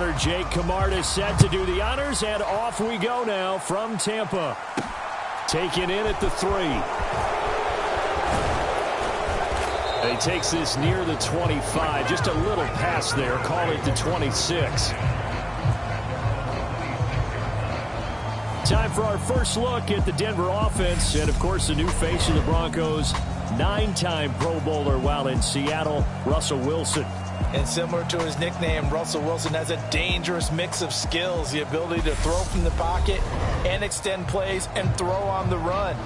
punter Jake Camarda set to do the honors, and off we go now from Tampa. Taken in at the 3. He takes this near the 25, just a little pass there, call it the 26. Time for our first look at the Denver offense, and of course the new face of the Broncos, 9-time Pro Bowler while in Seattle, Russell Wilson. And similar to his nickname, Russell Wilson has a dangerous mix of skills, the ability to throw from the pocket and extend plays and throw on the run.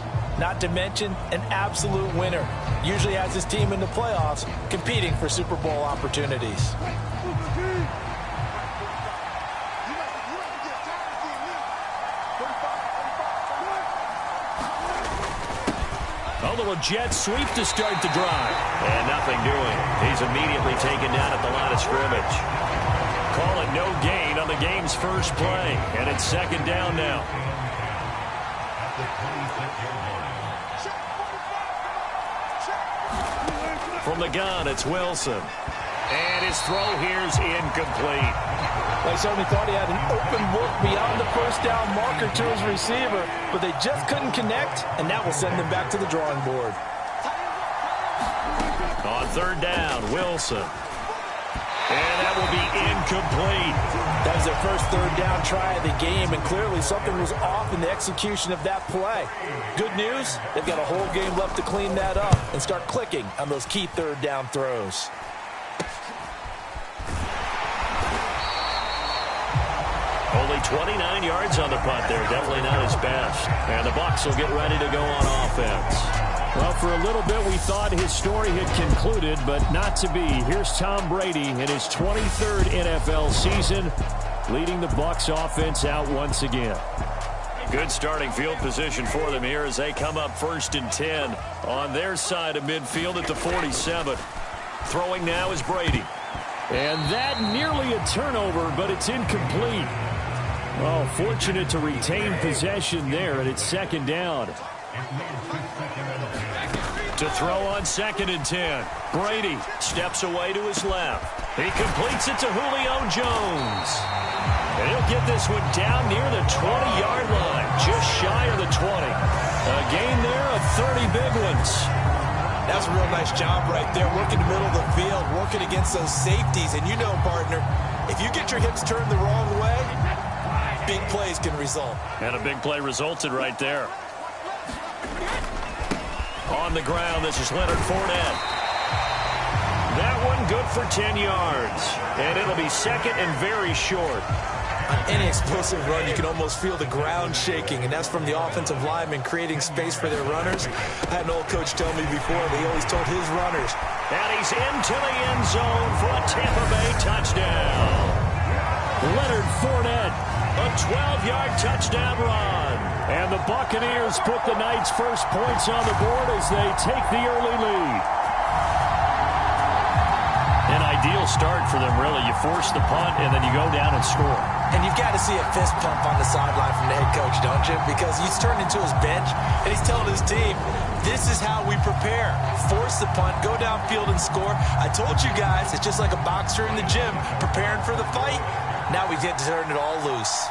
Not to mention an absolute winner. Usually has his team in the playoffs competing for Super Bowl opportunities. A little jet sweep to start the drive. And nothing doing. He's immediately taken down at the line of scrimmage. Call it no gain on the game's first play. And it's second down now. From the gun, it's Wilson. And his throw here's incomplete. They certainly thought he had an open look beyond the first down marker to his receiver, but they just couldn't connect, and that will send them back to the drawing board. On third down, Wilson. And that will be incomplete. That was their first third down try of the game, and clearly something was off in the execution of that play. Good news, they've got a whole game left to clean that up and start clicking on those key third down throws. Only 29 yards on the punt there. Definitely not his best. And the Bucs will get ready to go on offense. Well, for a little bit, we thought his story had concluded, but not to be. Here's Tom Brady in his 23rd NFL season, leading the Bucs offense out once again. Good starting field position for them here as they come up 1st and 10 on their side of midfield at the 47. Throwing now is Brady. And that nearly a turnover, but it's incomplete. Oh, fortunate to retain possession there, and it's second down. To throw on 2nd and 10. Brady steps away to his left. He completes it to Julio Jones. And he'll get this one down near the 20-yard line, just shy of the 20. A gain there of 30 big ones. That's a real nice job right there, working the middle of the field, working against those safeties. And you know, partner, if you get your hips turned the wrong way, big plays can result. And a big play resulted right there. On the ground, this is Leonard Fournette. That one good for 10 yards. And it'll be second and very short. On any explosive run, you can almost feel the ground shaking, and that's from the offensive linemen creating space for their runners. I had an old coach tell me before, they always told his runners. And he's into the end zone for a Tampa Bay touchdown. Leonard Fournette, a 12-yard touchdown run. And the Buccaneers put the night's first points on the board as they take the early lead. An ideal start for them, really. You force the punt, and then you go down and score. And you've got to see a fist pump on the sideline from the head coach, don't you? Because he's turned into his bench, and he's telling his team, this is how we prepare. Force the punt, go downfield and score. I told you guys, it's just like a boxer in the gym preparing for the fight. Now we get to turn it all loose.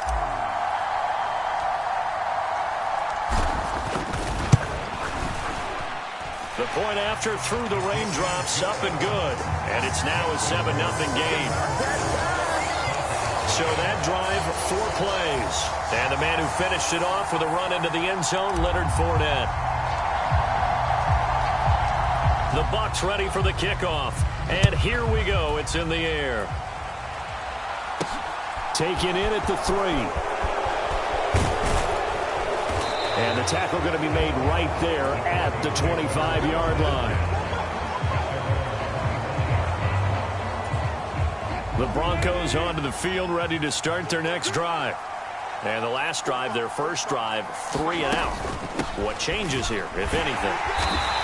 The point after through the raindrops, up and good. And it's now a 7-0 game. So that drive, 4 plays. And the man who finished it off with a run into the end zone, Leonard Fournette. The Bucs ready for the kickoff. And here we go. It's in the air. Taken in at the 3. And the tackle going to be made right there at the 25-yard line. The Broncos onto the field, ready to start their next drive. And the last drive, their first drive, 3 and out. What changes here, if anything?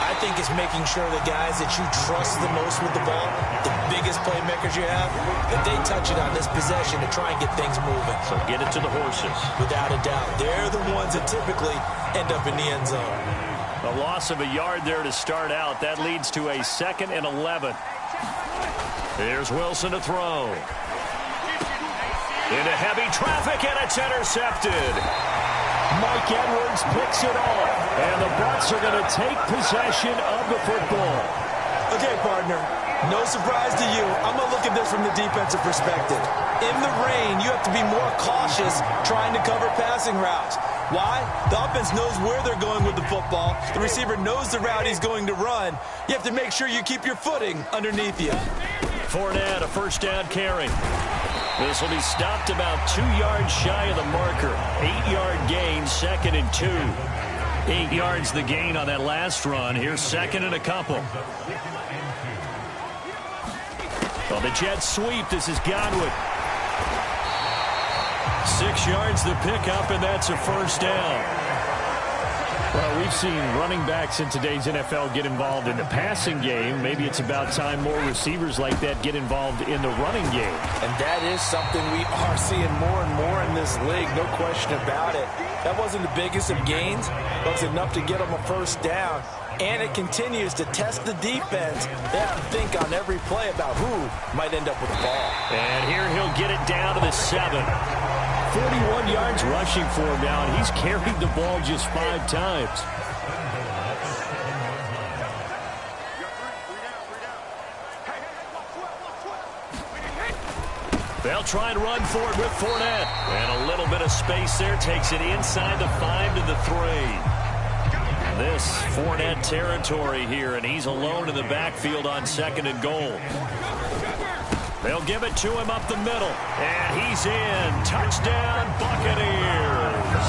I think it's making sure the guys that you trust the most with the ball, the biggest playmakers you have, that they touch it on this possession to try and get things moving. So get it to the horses. Without a doubt. They're the ones that typically end up in the end zone. A loss of a yard there to start out. That leads to a 2nd and 11. Here's Wilson to throw. Into heavy traffic, and it's intercepted. Mike Edwards picks it off, and the Bucs are going to take possession of the football. Okay, partner, no surprise to you. I'm going to look at this from the defensive perspective. In the rain, you have to be more cautious trying to cover passing routes. Why? The offense knows where they're going with the football. The receiver knows the route he's going to run. You have to make sure you keep your footing underneath you. Fournette, a first down carry. This will be stopped about 2 yards shy of the marker. 8-yard gain, 2nd and 2. 8 yards the gain on that last run. Here's 2nd and a couple. Well, the Jets sweep. This is Godwin. 6 yards the pickup, and that's a first down. Well, we've seen running backs in today's NFL get involved in the passing game. Maybe it's about time more receivers like that get involved in the running game. And that is something we are seeing more and more in this league, no question about it. That wasn't the biggest of gains, but it's enough to get them a first down. And it continues to test the defense. They have to think on every play about who might end up with the ball. And here he'll get it down to the 7. 41 yards rushing for him now, and he's carried the ball just 5 times. They'll try and run for it with Fournette. And a little bit of space there takes it inside the 5 to the 3. This Fournette territory here, and he's alone in the backfield on 2nd and goal. They'll give it to him up the middle, and he's in. Touchdown, Buccaneers.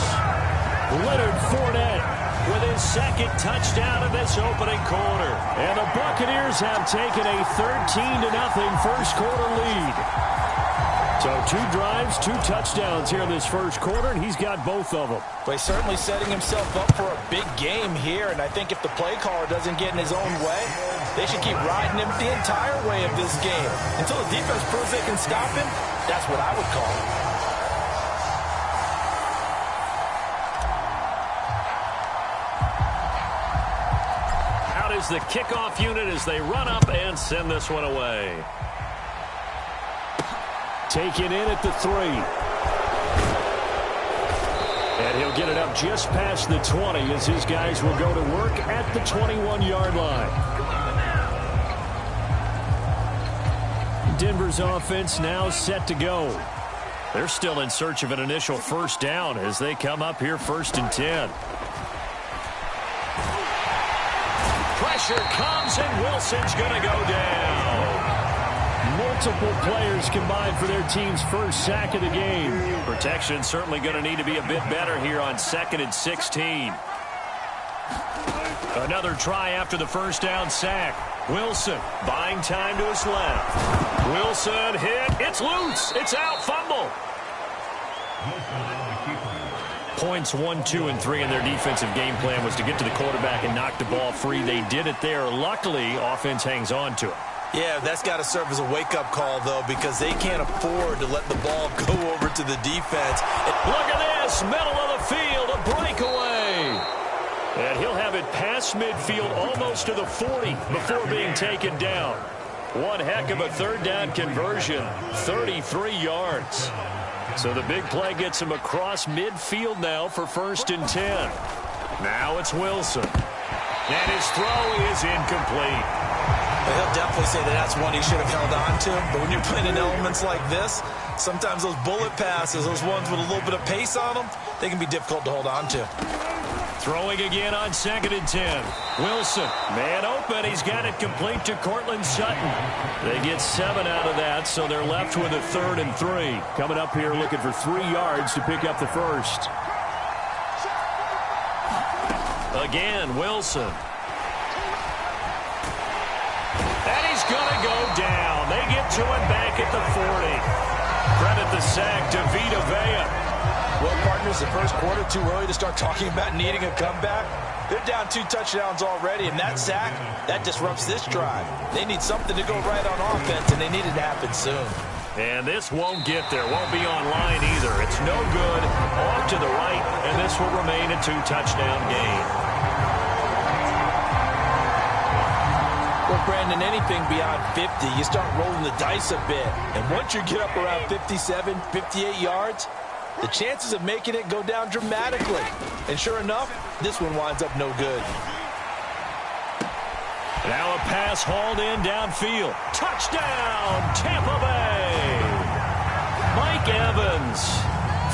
Leonard Fournette with his 2nd touchdown of this opening quarter. And the Buccaneers have taken a 13-0 first quarter lead. So 2 drives, 2 touchdowns here in this first quarter, and he's got both of them. But he's certainly setting himself up for a big game here, and I think if the play caller doesn't get in his own way, they should keep riding him the entire way of this game. Until the defense proves they can stop him, that's what I would call it. Out is the kickoff unit as they run up and send this one away. Taken in at the 3. And he'll get it up just past the 20 as his guys will go to work at the 21-yard line. Denver's offense now set to go. They're still in search of an initial first down as they come up here 1st and 10. Pressure comes, and Wilson's going to go down. Multiple players combined for their team's first sack of the game. Protection certainly going to need to be a bit better here on 2nd and 16. Another try after the first down sack. Wilson buying time to his left. Wilson hit. It's loose. It's out. Fumble. Points 1, 2, and 3 in their defensive game plan was to get to the quarterback and knock the ball free. They did it there. Luckily, offense hangs on to it. Yeah, that's got to serve as a wake-up call, though, because they can't afford to let the ball go over to the defense. Look at this, middle of the field, a breakaway. And he'll have it past midfield almost to the 40 before being taken down. One heck of a third down conversion, 33 yards. So the big play gets him across midfield now for 1st and 10. Now it's Wilson. And his throw is incomplete. He'll definitely say that that's one he should have held on to. But when you're playing in elements like this, sometimes those bullet passes, those ones with a little bit of pace on them, they can be difficult to hold on to. Throwing again on 2nd and 10. Wilson, man open. He's got it complete to Cortland Sutton. They get 7 out of that, so they're left with a 3rd and 3. Coming up here looking for 3 yards to pick up the first. Again, Wilson. And he's going to go down. They get to him back at the 40. Credit the sack to Vita Vea. Well, partners, the first quarter, too early to start talking about needing a comeback. They're down 2 touchdowns already, and that sack, that disrupts this drive. They need something to go right on offense, and they need it to happen soon. And this won't get there, won't be online either. It's no good, off to the right, and this will remain a 2-touchdown game. Well, Brandon, anything beyond 50, you start rolling the dice a bit. And once you get up around 57, 58 yards, the chances of making it go down dramatically. And sure enough, this one winds up no good. Now a pass hauled in downfield. Touchdown, Tampa Bay! Mike Evans,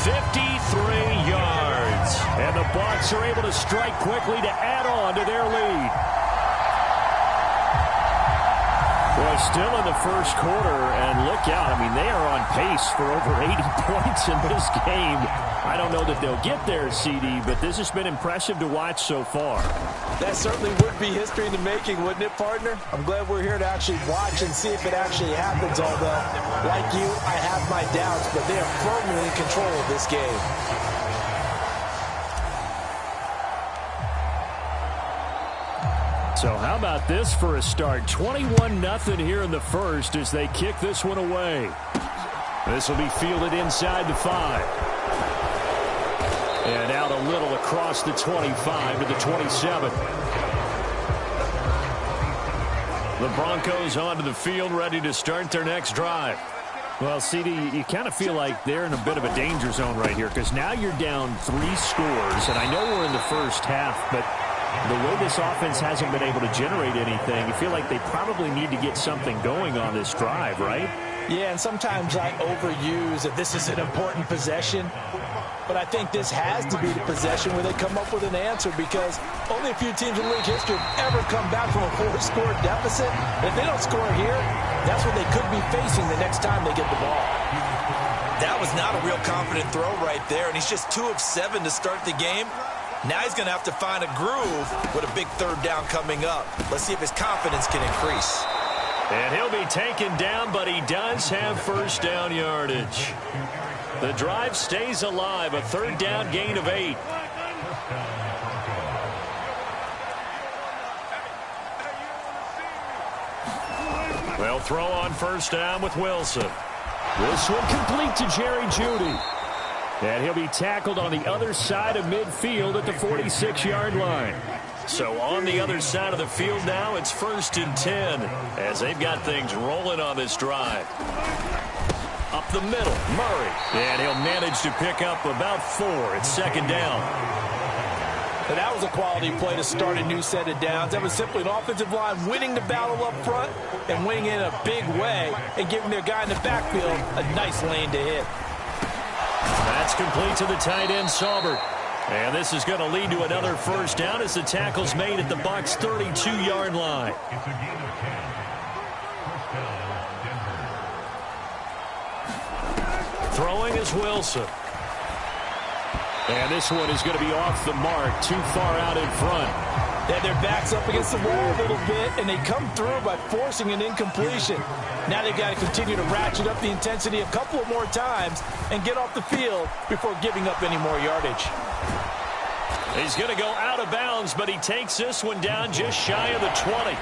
53 yards. And the Bucs are able to strike quickly to add on to their lead. Well, still in the first quarter, and look out. I mean, they are on pace for over 80 points in this game. I don't know that they'll get there, CD, but this has been impressive to watch so far. That certainly would be history in the making, wouldn't it, partner? I'm glad we're here to actually watch and see if it actually happens, although, like you, I have my doubts, but they are firmly in control of this game. So how about this for a start? 21-0 here in the first as they kick this one away. This will be fielded inside the 5. And out a little across the 25 to the 27. The Broncos onto the field, ready to start their next drive. Well, CD, you kind of feel like they're in a bit of a danger zone right here because now you're down 3 scores. And I know we're in the first half, but the way this offense hasn't been able to generate anything, you feel like they probably need to get something going on this drive, right? Yeah, and sometimes I overuse that this is an important possession. But I think this has to be the possession where they come up with an answer because only a few teams in league history have ever come back from a 4-score deficit. And if they don't score here, that's what they could be facing the next time they get the ball. That was not a real confident throw right there, and he's just 2 of 7 to start the game. Now he's going to have to find a groove with a big third down coming up. Let's see if his confidence can increase. And he'll be taken down, but he does have first down yardage. The drive stays alive, a third down gain of 8. Well, throw on first down with Wilson. This one complete to Jerry Jeudy. And he'll be tackled on the other side of midfield at the 46-yard line. So on the other side of the field now, it's 1st and 10 as they've got things rolling on this drive. Up the middle, Murray. And he'll manage to pick up about 4. It's 2nd down. And that was a quality play to start a new set of downs. That was simply an offensive line winning the battle up front and winning it in a big way and giving their guy in the backfield a nice lane to hit. That's complete to the tight end, Saubert. And this is going to lead to another first down as the tackle's made at the Bucs' 32-yard line. Throwing is Wilson. And this one is going to be off the mark, too far out in front. They had their backs up against the wall a little bit, and they come through by forcing an incompletion. Now they've got to continue to ratchet up the intensity a couple of more times and get off the field before giving up any more yardage. He's going to go out of bounds, but he takes this one down just shy of the 20.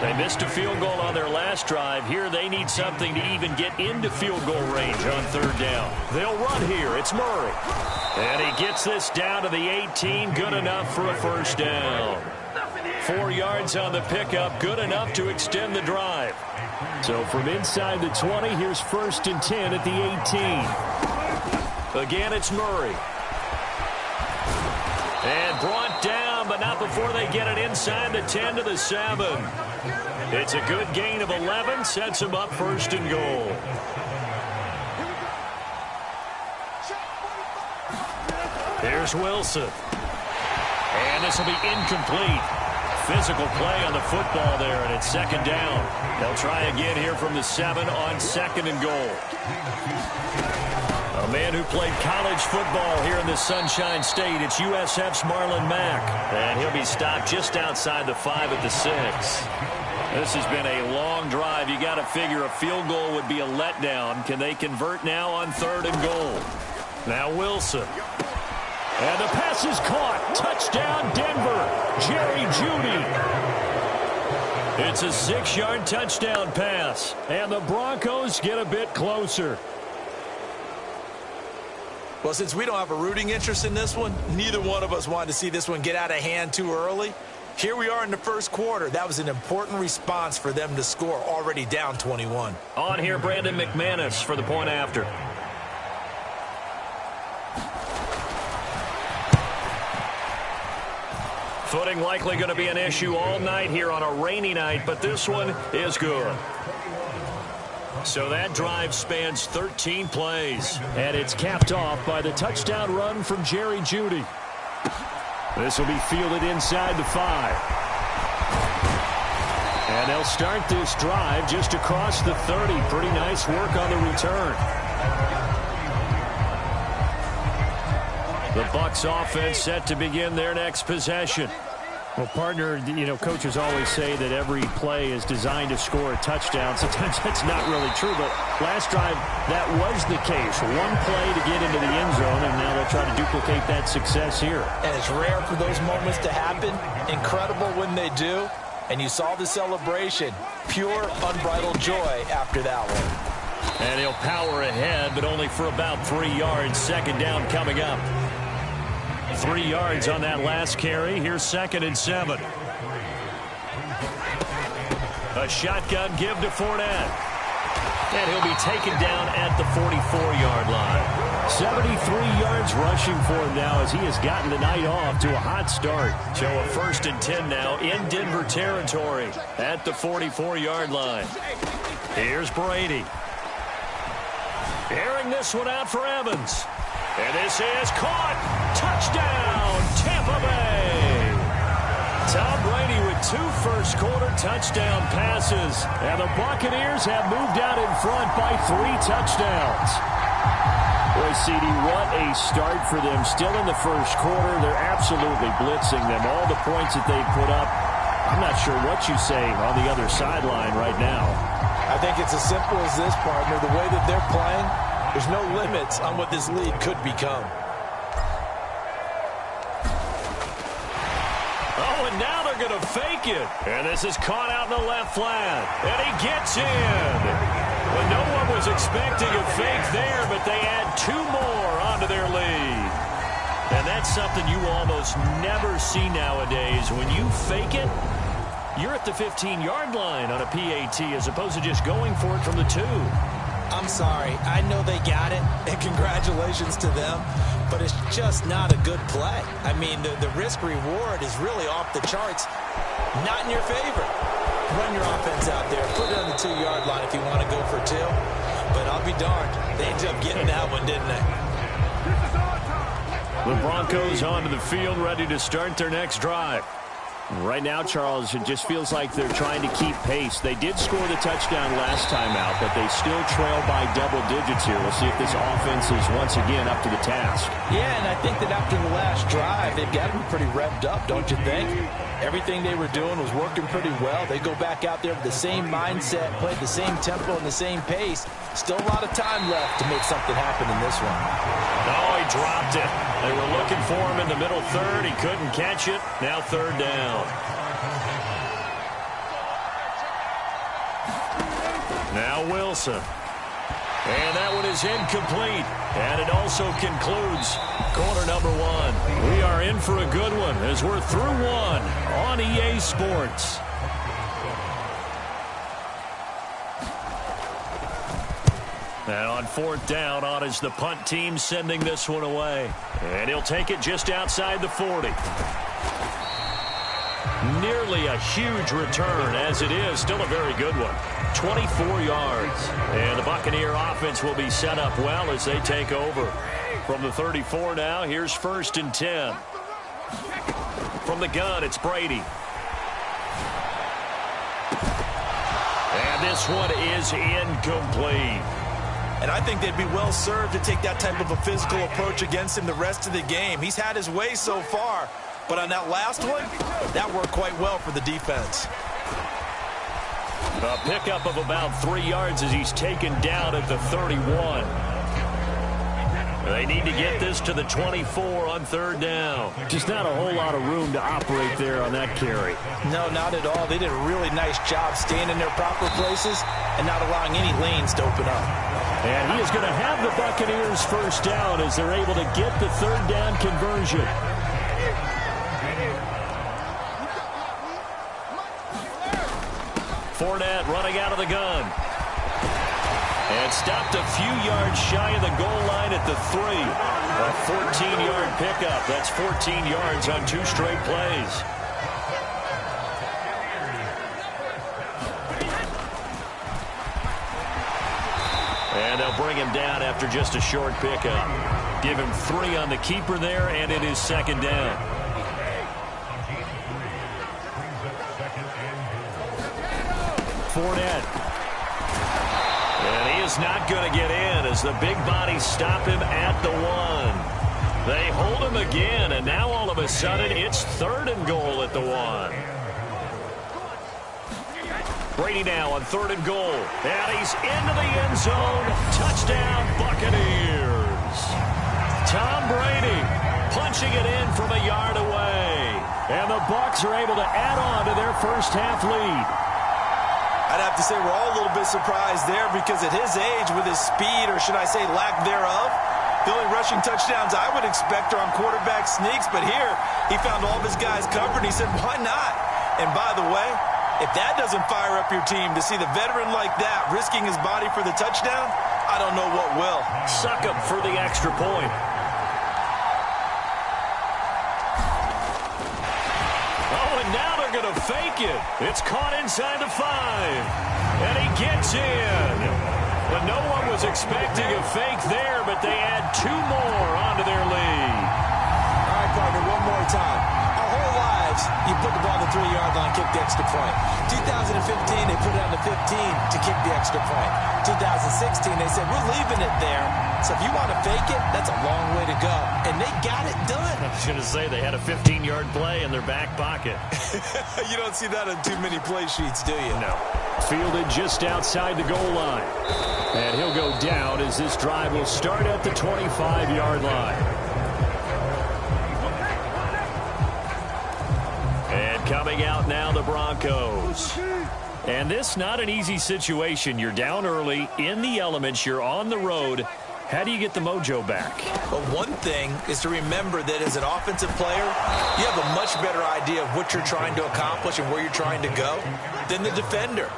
They missed a field goal on their last drive. Here they need something to even get into field goal range on third down. They'll run here. It's Murray. And he gets this down to the 18. Good enough for a first down. 4 yards on the pickup. Good enough to extend the drive. So from inside the 20, here's 1st and 10 at the 18. Again, it's Murray. And brought down, but not before they get it inside the 10 to the 7. It's a good gain of 11, sets him up 1st and goal. Here's Wilson. And this will be incomplete. Physical play on the football there, and it's 2nd down. They'll try again here from the 7 on 2nd and goal. A man who played college football here in the Sunshine State. It's USF's Marlon Mack. And he'll be stopped just outside the 5 at the 6. This has been a long drive. You got to figure a field goal would be a letdown. Can they convert now on 3rd and goal? Now Wilson. And the pass is caught. Touchdown, Denver. Jerry Jeudy. It's a 6-yard touchdown pass. And the Broncos get a bit closer. Well, since we don't have a rooting interest in this one, neither one of us wanted to see this one get out of hand too early. Here we are in the first quarter. That was an important response for them to score, already down 21. On here, Brandon McManus for the point after. Footing likely going to be an issue all night here on a rainy night, but this one is good. So that drive spans 13 plays. And it's capped off by the touchdown run from Jerry Jeudy. This will be fielded inside the 5. And they'll start this drive just across the 30. Pretty nice work on the return. The Bucs offense set to begin their next possession. Well, partner, coaches always say that every play is designed to score a touchdown. Sometimes that's not really true, but last drive, that was the case. One play to get into the end zone, and now they'll try to duplicate that success here. And it's rare for those moments to happen. Incredible when they do. And you saw the celebration. Pure, unbridled joy after that one. And he'll power ahead, but only for about 3 yards. Second down coming up. 3 yards on that last carry. Here's 2nd and 7. A shotgun give to Fournette. And he'll be taken down at the 44-yard line. 73 yards rushing for him now as he has gotten the night off to a hot start. So a 1st and 10 now in Denver territory at the 44-yard line. Here's Brady. Airing this one out for Evans. And this is caught. Touchdown, Tampa Bay. Tom Brady with 2 first-quarter touchdown passes. And the Buccaneers have moved out in front by 3 touchdowns. Boy, CD, what a start for them. Still in the first quarter. They're absolutely blitzing them. All the points that they put up, I'm not sure what you say on the other sideline right now. I think it's as simple as this, partner. The way that they're playing, there's no limits on what this lead could become. Oh, and now they're going to fake it. And this is caught out in the left flat. And he gets in. Well, no one was expecting a fake there, but they add 2 more onto their lead. And that's something you almost never see nowadays. When you fake it, you're at the 15-yard line on a PAT as opposed to just going for it from the 2. I'm sorry. I know they got it, and congratulations to them, but it's just not a good play. I mean, the risk-reward is really off the charts. Not in your favor. Run your offense out there. Put it on the 2-yard line if you want to go for 2. But I'll be darned. They ended up getting that one, didn't they? The Broncos onto the field, ready to start their next drive. Right now, Charles, it just feels like they're trying to keep pace. They did score the touchdown last time out, but they still trail by double digits here. We'll see if this offense is once again up to the task. Yeah, and I think that after the last drive, they've got to be pretty revved up, don't you think? Everything they were doing was working pretty well. They go back out there with the same mindset, play the same tempo and the same pace. Still a lot of time left to make something happen in this one. Oh, he dropped it. They were looking for him in the middle third. He couldn't catch it. Now 3rd down. Now Wilson. And that one is incomplete. And it also concludes quarter number 1. We are in for a good one as we're through 1 on EA Sports. And on 4th down, on is the punt team sending this one away. And he'll take it just outside the 40. Nearly a huge return as it is. Still a very good one. 24 yards. And the Buccaneer offense will be set up well as they take over. From the 34 now, here's 1st and 10. From the gun, it's Brady. And this one is incomplete. And I think they'd be well served to take that type of a physical approach against him the rest of the game. He's had his way so far, but on that last one, that worked quite well for the defense. A pickup of about 3 yards as he's taken down at the 31. They need to get this to the 24 on 3rd down. Just not a whole lot of room to operate there on that carry. No, not at all. They did a really nice job staying in their proper places and not allowing any lanes to open up. And he is going to have the Buccaneers 1st down as they're able to get the 3rd down conversion. Fournette running out of the gun. And stopped a few yards shy of the goal line at the 3. A 14-yard pickup. That's 14 yards on 2 straight plays. And they'll bring him down after just a short pickup. Give him 3 on the keeper there, and it is 2nd down. Fournette. And he is not going to get in as the big bodies stop him at the 1. They hold him again, and now all of a sudden it's 3rd and goal at the 1. Brady now on 3rd and goal. And he's into the end zone. Touchdown, Buccaneers. Tom Brady punching it in from a yard away. And the Bucs are able to add on to their first half lead. I'd have to say we're all a little bit surprised there because at his age, with his speed, or should I say lack thereof, the only rushing touchdowns I would expect are on quarterback sneaks. But here, he found all of his guys covered, and he said, why not? And by the way, if that doesn't fire up your team to see the veteran like that risking his body for the touchdown, I don't know what will. Suck him for the extra point. Oh, and now they're going to fake it. It's caught inside the 5. And he gets in. But no one was expecting a fake there, but they add 2 more onto their lead. All right, partner, one more time. Our whole lives, you put the ball on the 3-yard line, kick the extra point. 2015, they put it on the 15 to kick the extra point. 2016, they said, we're leaving it there. So if you want to fake it, that's a long way to go. And they got it done. I was going to say they had a 15-yard play in their back pocket. You don't see that on too many play sheets, do you? No. Fielded just outside the goal line. And he'll go down as this drive will start at the 25-yard line. And coming out now, the Broncos. And this not an easy situation. You're down early, in the elements, you're on the road. How do you get the mojo back? Well, one thing is to remember that as an offensive player, you have a much better idea of what you're trying to accomplish and where you're trying to go than the defender.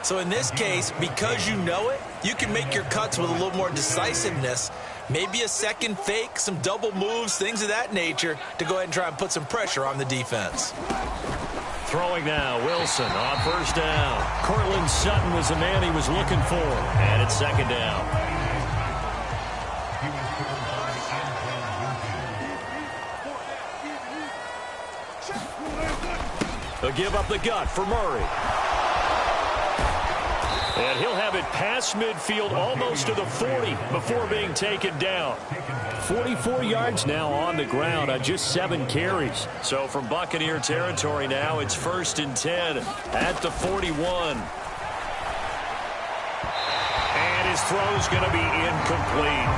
So in this case, because you know it, you can make your cuts with a little more decisiveness, maybe a second fake, some double moves, things of that nature, to go ahead and try and put some pressure on the defense. Throwing now, Wilson on 1st down. Cortland Sutton was the man he was looking for. And it's 2nd down. They'll give up the gut for Murray. And he'll have it past midfield almost to the 40 before being taken down. 44 yards now on the ground on just 7 carries. So from Buccaneer territory now, it's 1st and 10 at the 41. And his throw's going to be incomplete.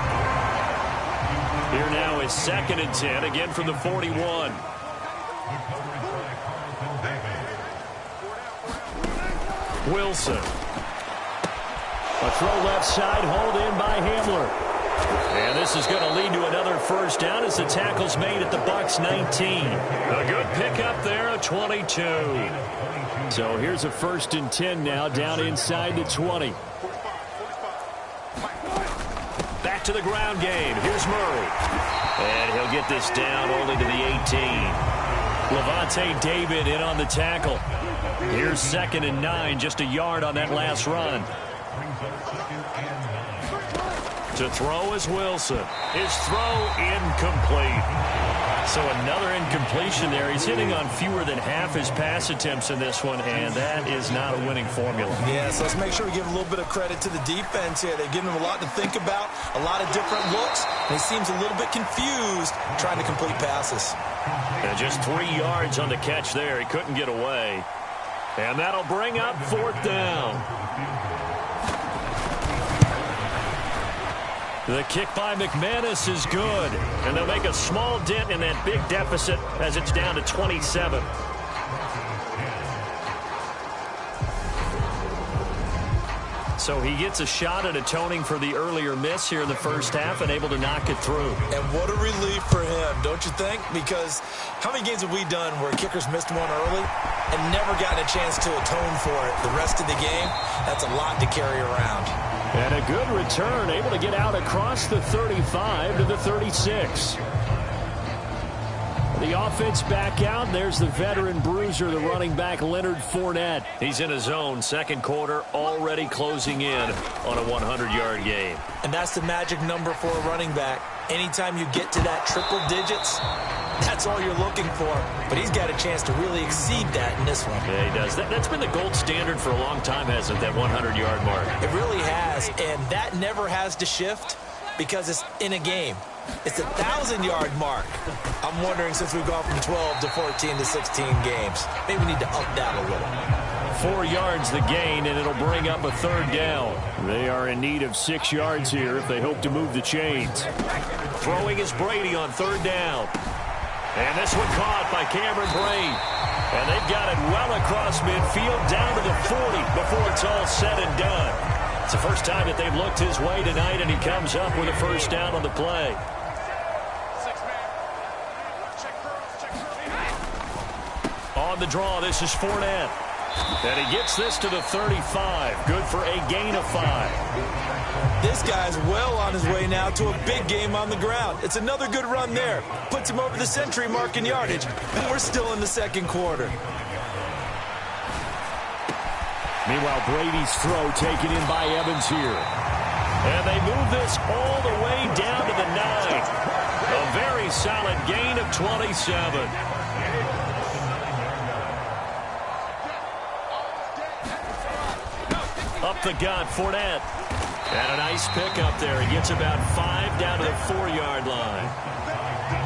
Here now is 2nd and 10, again from the 41. Wilson. A throw left side, hauled in by Hamler. And this is going to lead to another 1st down as the tackle's made at the Bucs 19. A good pickup there, a 22. So here's a 1st and 10 now, down inside the 20. Back to the ground game. Here's Murray. And he'll get this down only to the 18. Levante David in on the tackle. Here's 2nd and 9, just a yard on that last run. To throw is Wilson. His throw incomplete. So another incompletion there. He's hitting on fewer than half his pass attempts in this one, and that is not a winning formula. Yeah, so let's make sure we give a little bit of credit to the defense here. They're giving him a lot to think about, a lot of different looks, and he seems a little bit confused trying to complete passes. And just 3 yards on the catch there. He couldn't get away. And that'll bring up 4th down. The kick by McManus is good. And they'll make a small dent in that big deficit as it's down to 27. So he gets a shot at atoning for the earlier miss here in the first half and able to knock it through. And what a relief for him, don't you think? Because how many games have we done where kickers missed one early and never gotten a chance to atone for it the rest of the game? That's a lot to carry around. And a good return, able to get out across the 35 to the 36. The offense back out. There's the veteran bruiser, the running back, Leonard Fournette. He's in his zone, second quarter, already closing in on a 100-yard game. And that's the magic number for a running back. Anytime you get to that triple digits, that's all you're looking for. But he's got a chance to really exceed that in this one. Yeah, he does. That's been the gold standard for a long time, hasn't it, that 100-yard mark? It really has, and that never has to shift because it's in a game. It's a 1,000-yard mark. I'm wondering, since we've gone from 12 to 14 to 16 games, maybe we need to up that a little. 4 yards the gain, and it'll bring up a third down. They are in need of 6 yards here if they hope to move the chains. Throwing is Brady on third down. And this one caught by Cameron Brate. And they've got it well across midfield down to the 40 before it's all said and done. It's the first time that they've looked his way tonight, and he comes up with a first down on the play. On the draw, this is Fournette. And he gets this to the 35. Good for a gain of 5. This guy's well on his way now to a big game on the ground. It's another good run there. Puts him over the century mark in yardage. And we're still in the second quarter. Meanwhile, Brady's throw taken in by Evans here. And they move this all the way down to the 9. A very solid gain of 27. Up the gut, Fournette. And a nice pick up there. He gets about 5 down to the 4-yard line.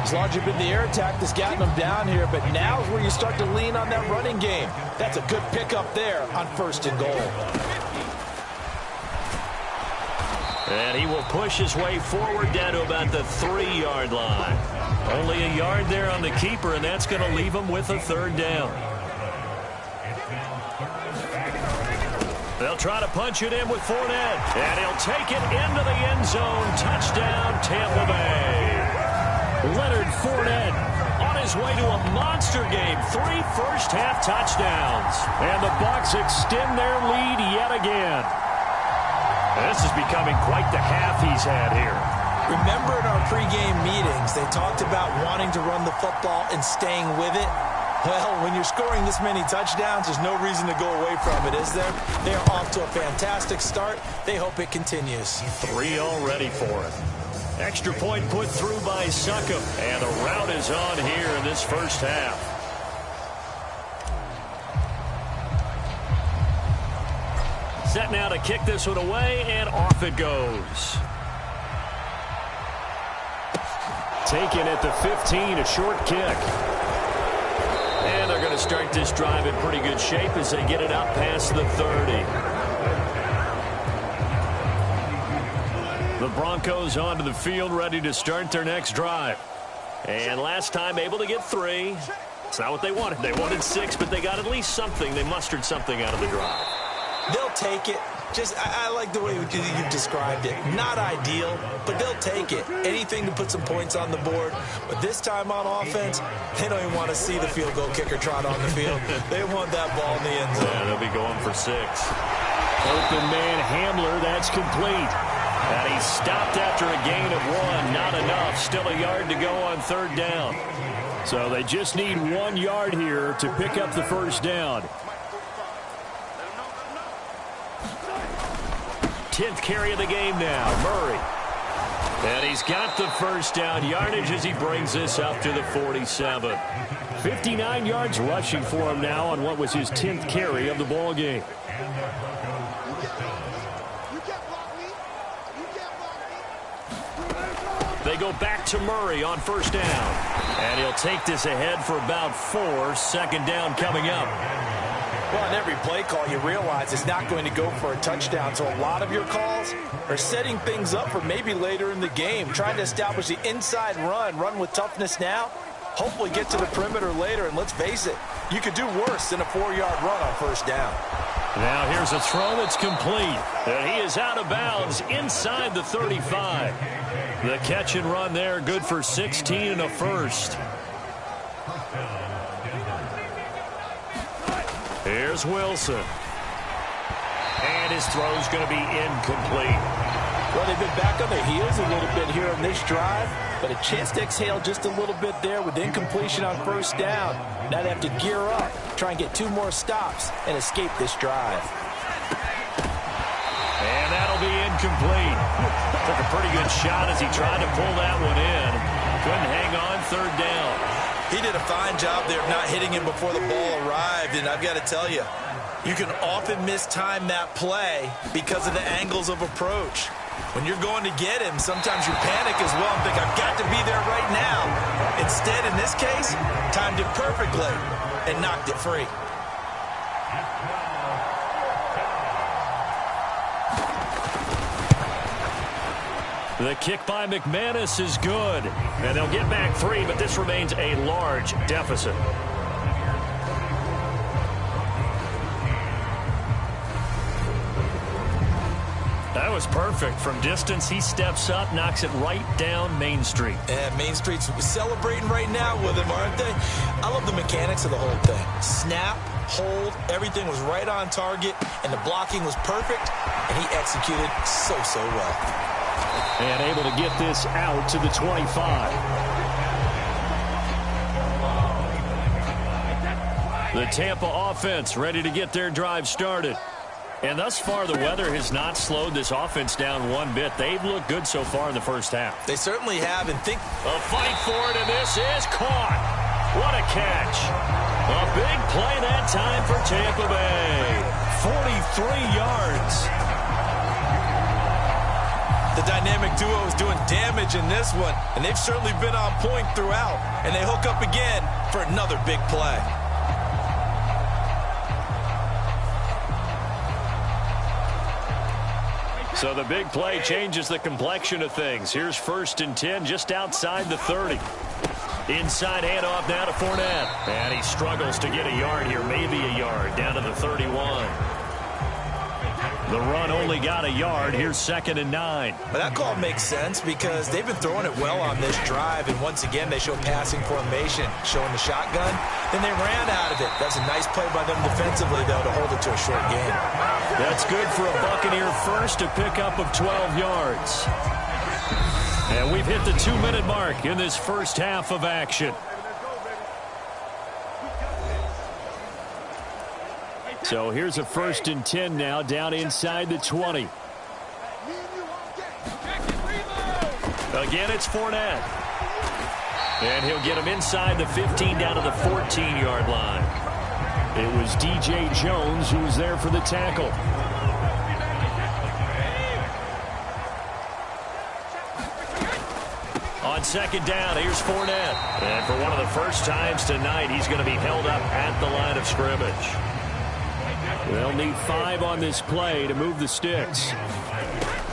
As long as you've been the air attack that's gotten them down here, but now is where you start to lean on that running game. That's a good pickup there on 1st and goal. And he will push his way forward down to about the 3-yard line. Only a yard there on the keeper, and that's going to leave him with a third down. They'll try to punch it in with Fournette, and he'll take it into the end zone. Touchdown, Tampa Bay. Leonard Fournette on his way to a monster game. 3 first-half touchdowns. And the Bucs extend their lead yet again. This is becoming quite the half he's had here. Remember in our pregame meetings, they talked about wanting to run the football and staying with it. Well, when you're scoring this many touchdowns, there's no reason to go away from it, is there? They are off to a fantastic start. They hope it continues. 3 already for it. Extra point put through by Succop. And the route is on here in this first half. Set now to kick this one away, and off it goes. Taken at the 15, a short kick. And they're going to start this drive in pretty good shape as they get it out past the 30. The Broncos onto the field, ready to start their next drive. And last time able to get 3. It's not what they wanted. They wanted 6, but they got at least something. They mustered something out of the drive. They'll take it. I like the way you've described it. Not ideal, but they'll take it. Anything to put some points on the board. But this time on offense, they don't even want to see the field goal kicker trot on the field. They want that ball in the end zone. Yeah, they'll be going for 6. Open man Hamler, that's complete. And he stopped after a gain of 1. Not enough. Still a yard to go on third down. So they just need 1 yard here to pick up the first down. 10th carry of the game now, Murray. And he's got the first down yardage as he brings this up to the 47. 59 yards rushing for him now on what was his 10th carry of the ball game. They go back to Murray on first down. And he'll take this ahead for about 4. Second down coming up. Well, on every play call, you realize it's not going to go for a touchdown. So a lot of your calls are setting things up for maybe later in the game, trying to establish the inside run with toughness now, hopefully get to the perimeter later. And let's face it, you could do worse than a 4-yard run on first down. Now here's a throw that's complete. And he is out of bounds inside the 35. The catch and run there, good for 16 and a first. Here's Wilson. And his throw's going to be incomplete. Well, they've been back on their heels a little bit here in this drive, but a chance to exhale just a little bit there with incompletion on first down. Now they have to gear up, try and get 2 more stops, and escape this drive. And that'll be incomplete. Took a pretty good shot as he tried to pull that one in. Couldn't hang on, third down. He did a fine job there of not hitting him before the ball arrived, and I've got to tell you, you can often mistime that play because of the angles of approach. When you're going to get him, sometimes you panic as well and think, I've got to be there right now. Instead, in this case, timed it perfectly and knocked it free. The kick by McManus is good. And they'll get back 3, but this remains a large deficit. That was perfect. From distance, he steps up, knocks it right down Main Street. And Main Street's celebrating right now with him, aren't they? I love the mechanics of the whole thing. Snap, hold, everything was right on target, and the blocking was perfect, and he executed so well. And able to get this out to the 25. The Tampa offense ready to get their drive started. And thus far, the weather has not slowed this offense down one bit. They've looked good so far in the first half. They certainly have, and think... A fight for it, and this is caught. What a catch. A big play that time for Tampa Bay. 43 yards. The dynamic duo is doing damage in this one, and they've certainly been on point throughout. And they hook up again for another big play. So the big play changes the complexion of things. Here's 1st and 10 just outside the 30. Inside handoff now to Fournette. And he struggles to get a yard here, maybe a yard, down to the 31. The run only got a yard. Here's 2nd and 9. But that call makes sense because they've been throwing it well on this drive, and once again they show passing formation, showing the shotgun. Then they ran out of it. That's a nice play by them defensively, though, to hold it to a short game. That's good for a Buccaneer first, a pickup of 12 yards. And we've hit the 2-minute mark in this first half of action. So here's a 1st and 10 now, down inside the 20. Again, it's Fournette. And he'll get him inside the 15 down to the 14-yard line. It was D.J. Jones who was there for the tackle. On 2nd down, here's Fournette. And for one of the first times tonight, he's going to be held up at the line of scrimmage. They'll need 5 on this play to move the sticks.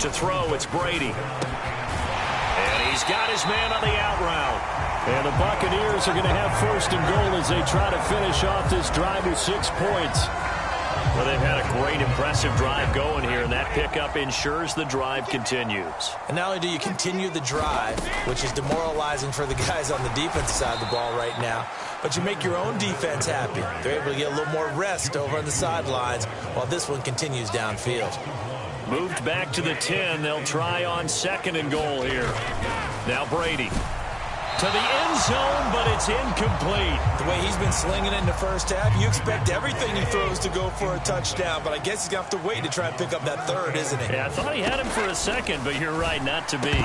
To throw, it's Brady. And he's got his man on the out route. And the Buccaneers are going to have 1st and goal as they try to finish off this drive with 6 points. Well, they've had a great, impressive drive going here, and that pickup ensures the drive continues. And not only do you continue the drive, which is demoralizing for the guys on the defensive side of the ball right now, but you make your own defense happy. They're able to get a little more rest over on the sidelines while this one continues downfield. Moved back to the 10. They'll try on 2nd and goal here. Now Brady. To the end zone, but it's incomplete. The way he's been slinging it in the first half, you expect everything he throws to go for a touchdown, but I guess he's going to have to wait to try and pick up that 3rd, isn't he? Yeah, I thought he had him for a second, but you're right, not to be.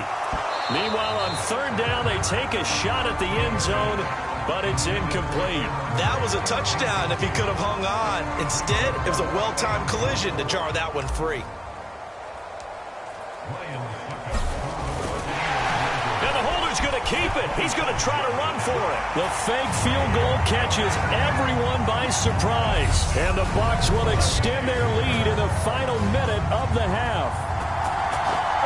Meanwhile, on 3rd down, they take a shot at the end zone, but it's incomplete. That was a touchdown if he could have hung on. Instead, it was a well-timed collision to jar that one free. Keep it. He's going to try to run for it. The fake field goal catches everyone by surprise. And the Bucs will extend their lead in the final minute of the half.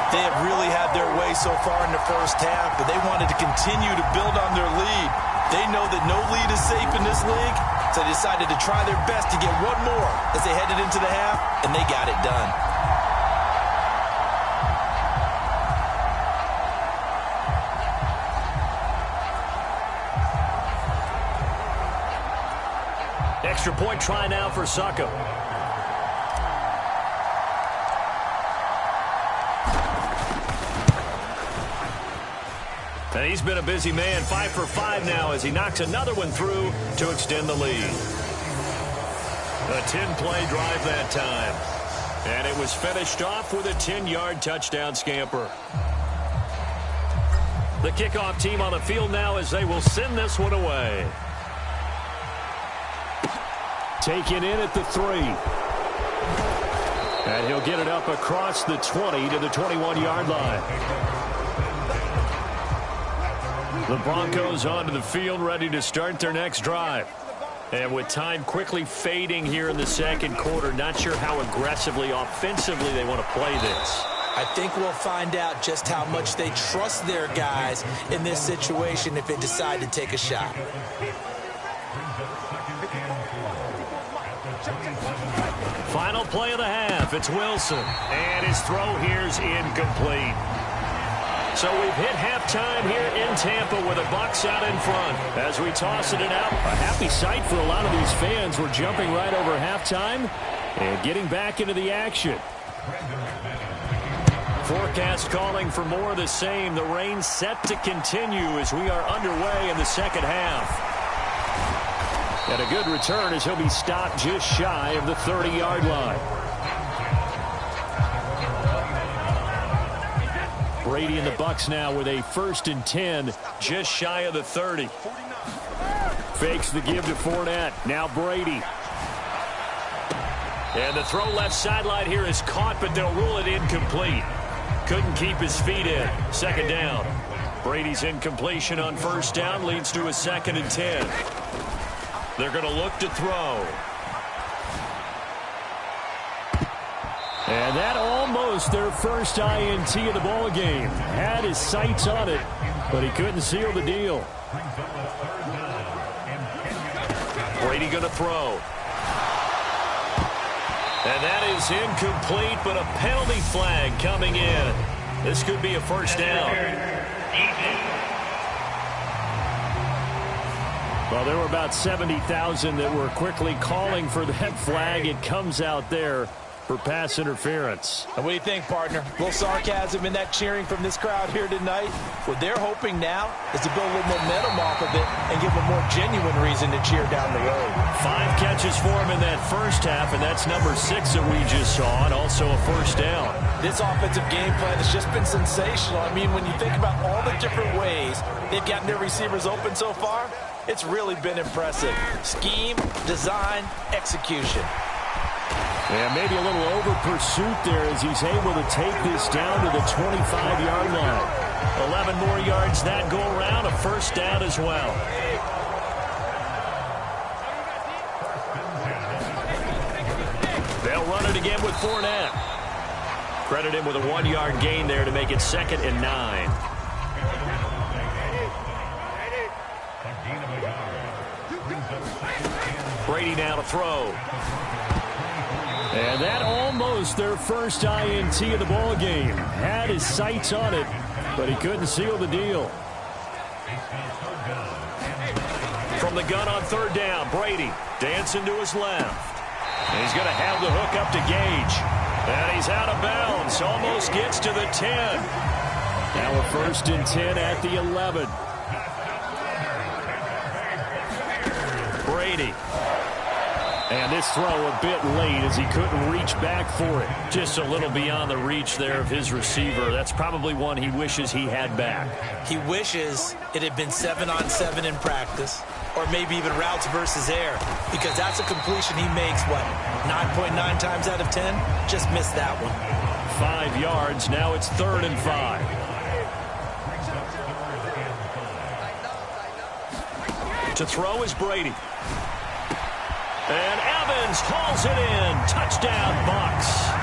They have really had their way so far in the first half, but they wanted to continue to build on their lead. They know that no lead is safe in this league, So they decided to try their best to get one more as they headed into the half, and they got it done. Extra point try now for Saka. And he's been a busy man, 5 for 5 now as he knocks another one through to extend the lead. A 10-play drive that time. And it was finished off with a 10-yard touchdown scamper. The kickoff team on the field now as they will send this one away. Taken in at the 3. And he'll get it up across the 20 to the 21-yard line. The Broncos onto the field, ready to start their next drive. And with time quickly fading here in the second quarter, not sure how aggressively, offensively they want to play this. I think we'll find out just how much they trust their guys in this situation if they decide to take a shot. Final play of the half. It's Wilson. And his throw here's incomplete. So we've hit halftime here in Tampa with the Bucs out in front. As we toss it out, a happy sight for a lot of these fans. We're jumping right over halftime and getting back into the action. Forecast calling for more of the same. The rain set to continue as we are underway in the second half. And a good return as he'll be stopped just shy of the 30-yard line. Brady and the Bucs now with a 1st and 10, just shy of the 30. Fakes the give to Fournette. Now Brady. And the throw left sideline here is caught, but they'll rule it incomplete. Couldn't keep his feet in. 2nd down. Brady's incompletion on 1st down leads to a 2nd and 10. They're going to look to throw. And that almost their first INT of the ball game. Had his sights on it, but he couldn't seal the deal. Brady going to throw. And that is incomplete, but a penalty flag coming in. This could be a 1st down. Well, there were about 70,000 that were quickly calling for that flag. It comes out there for pass interference. And what do you think, partner? A little sarcasm in that cheering from this crowd here tonight. What they're hoping now is to build a little momentum off of it and give them a more genuine reason to cheer down the road. 5 catches for him in that first half, and that's number 6 that we just saw, and also a 1st down. This offensive game plan has just been sensational. I mean, when you think about all the different ways they've gotten their receivers open so far, it's really been impressive. Scheme, design, execution. And maybe a little over pursuit there as he's able to take this down to the 25-yard line. 11 more yards that go around, a 1st down as well. They'll run it again with Fournette. Credit him with a 1-yard gain there to make it 2nd and 9. Brady now to throw. And that almost their first INT of the ball game. Had his sights on it, but he couldn't seal the deal. From the gun on 3rd down, Brady dancing to his left. And he's going to have the hook up to Gage. And he's out of bounds. Almost gets to the 10. Now a 1st and 10 at the 11. Brady. And this throw a bit late as he couldn't reach back for it. Just a little beyond the reach there of his receiver. That's probably one he wishes he had back. He wishes it had been 7-on-7 in practice, or maybe even routes versus air, because that's a completion he makes, what, 9.9 times out of 10? Just missed that one. 5 yards. Now it's 3rd and 5. To throw is Brady. And Evans hauls it in. Touchdown, Bucs.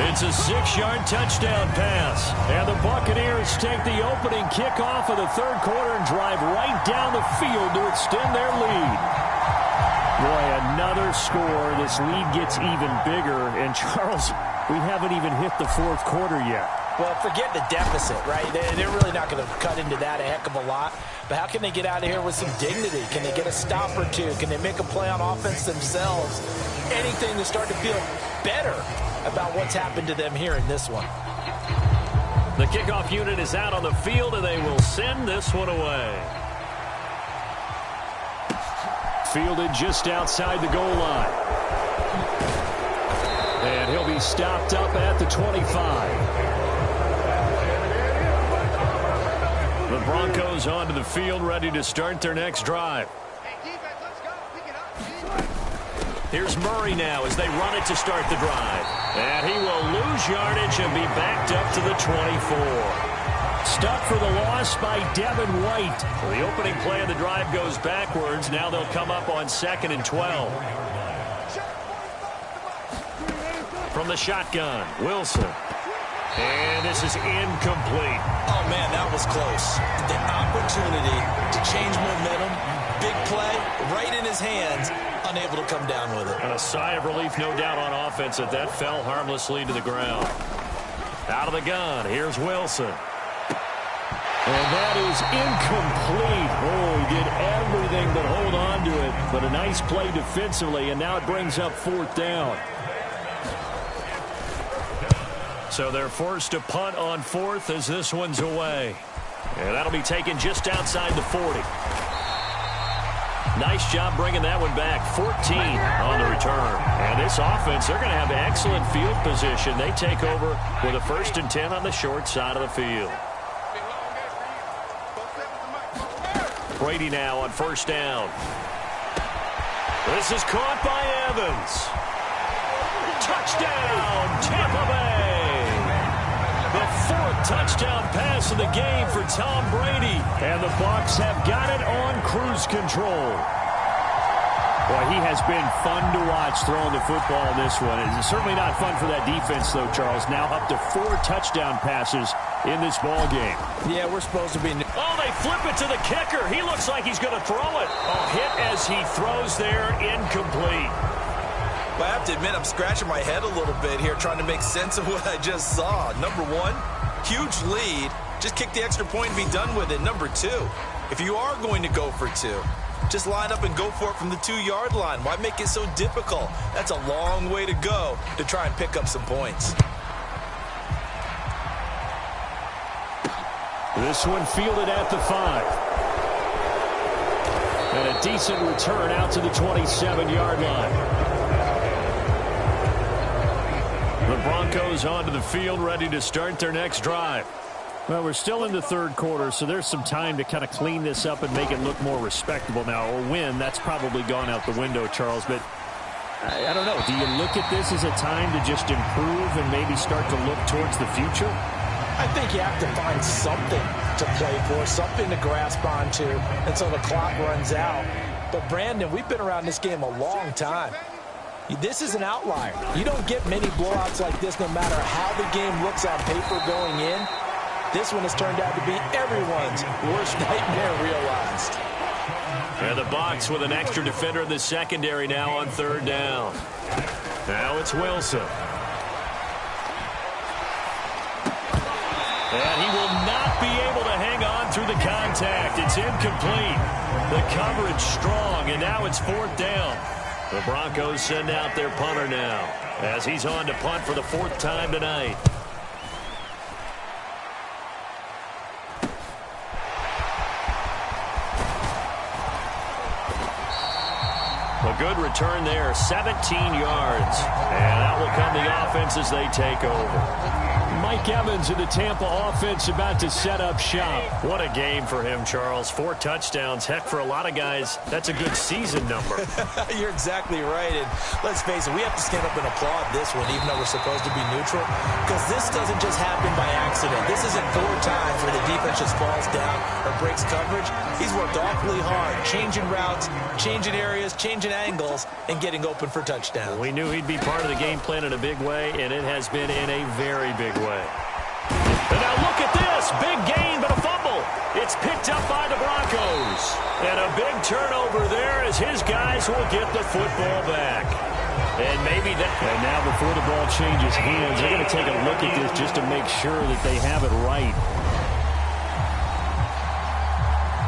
It's a 6-yard touchdown pass. And the Buccaneers take the opening kickoff of the third quarter and drive right down the field to extend their lead. Boy, another score. This lead gets even bigger. And, Charles, we haven't even hit the fourth quarter yet. Well, forget the deficit, right? They're really not going to cut into that a heck of a lot. But how can they get out of here with some dignity? Can they get a stop or two? Can they make a play on offense themselves? Anything to start to feel better about what's happened to them here in this one. The kickoff unit is out on the field, and they will send this one away. Fielded just outside the goal line. And he'll be stopped up at the 25. The Broncos onto the field, ready to start their next drive. Here's Murray now as they run it to start the drive. And he will lose yardage and be backed up to the 24. Stuck for the loss by Devin White. Well, the opening play of the drive goes backwards. Now they'll come up on 2nd and 12. From the shotgun, Wilson. And this is incomplete. Oh, man, that was close. The opportunity to change momentum, big play, right in his hands, unable to come down with it. And a sigh of relief, no doubt, on offense that fell harmlessly to the ground. Out of the gun, here's Wilson. And that is incomplete. Oh, he did everything but hold on to it. But a nice play defensively, and now it brings up 4th down. So they're forced to punt on 4th as this one's away. And that'll be taken just outside the 40. Nice job bringing that one back. 14 on the return. And this offense, they're going to have excellent field position. They take over with a 1st and 10 on the short side of the field. Brady now on 1st down. This is caught by Evans. Touchdown, Tampa Bay. The 4th touchdown pass of the game for Tom Brady. And the Bucs have got it on cruise control. Boy, he has been fun to watch throwing the football in this one. It's certainly not fun for that defense, though, Charles. Now up to 4 touchdown passes in this ball game. Yeah, we're supposed to be... Oh, they flip it to the kicker. He looks like he's going to throw it. Oh, hit as he throws there, incomplete. Well, I have to admit, I'm scratching my head a little bit here trying to make sense of what I just saw. Number one, huge lead. Just kick the extra point and be done with it. Number two, if you are going to go for 2, just line up and go for it from the 2-yard line. Why make it so difficult? That's a long way to go to try and pick up some points. This one fielded at the 5. And a decent return out to the 27-yard line. The Broncos onto the field, ready to start their next drive. Well, we're still in the third quarter, so there's some time to kind of clean this up and make it look more respectable now. Or win, that's probably gone out the window, Charles. But I don't know. Do you look at this as a time to just improve and maybe start to look towards the future? I think you have to find something to play for, something to grasp onto until the clock runs out. But, Brandon, we've been around this game a long time. This is an outlier. You don't get many blowouts like this no matter how the game looks on paper going in. This one has turned out to be everyone's worst nightmare realized. And the Bucs with an extra defender in the secondary now on 3rd down. Now it's Wilson. And he will not be able to hang on through the contact. It's incomplete. The coverage strong, and now it's 4th down. The Broncos send out their punter now as he's on to punt for the 4th time tonight. A good return there, 17 yards. And that will come the offense as they take over. Mike Evans of the Tampa offense about to set up shop. What a game for him, Charles. 4 touchdowns. Heck, for a lot of guys, that's a good season number. You're exactly right. And let's face it, we have to stand up and applaud this one, even though we're supposed to be neutral, because this doesn't just happen by accident. This isn't 4 times where the defense just falls down or breaks coverage, he's worked awfully hard, changing routes, changing areas, changing angles, and getting open for touchdowns. We knew he'd be part of the game plan in a big way, and it has been in a very big way. And now look at this. Big gain, but a fumble. It's picked up by the Broncos. And a big turnover there as his guys will get the football back. And maybe that. And now before the ball changes hands, they're going to take a look at this just to make sure that they have it right.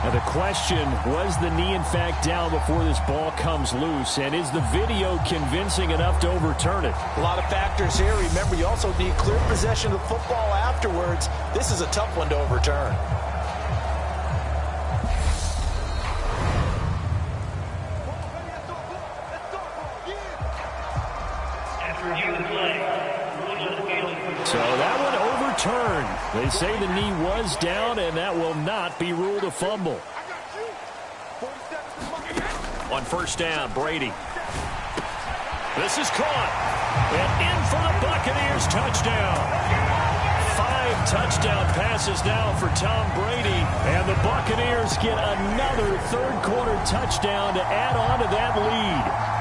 Now the question, was the knee in fact down before this ball comes loose? And is the video convincing enough to overturn it? A lot of factors here. Remember, you also need clear possession of the football afterwards. This is a tough one to overturn. So that one overturned. They say the knee was down, and that will not be ruled a fumble. On first down, Brady. This is caught. And in for the Buccaneers touchdown. 5 touchdown passes now for Tom Brady. And the Buccaneers get another third-quarter touchdown to add on to that lead.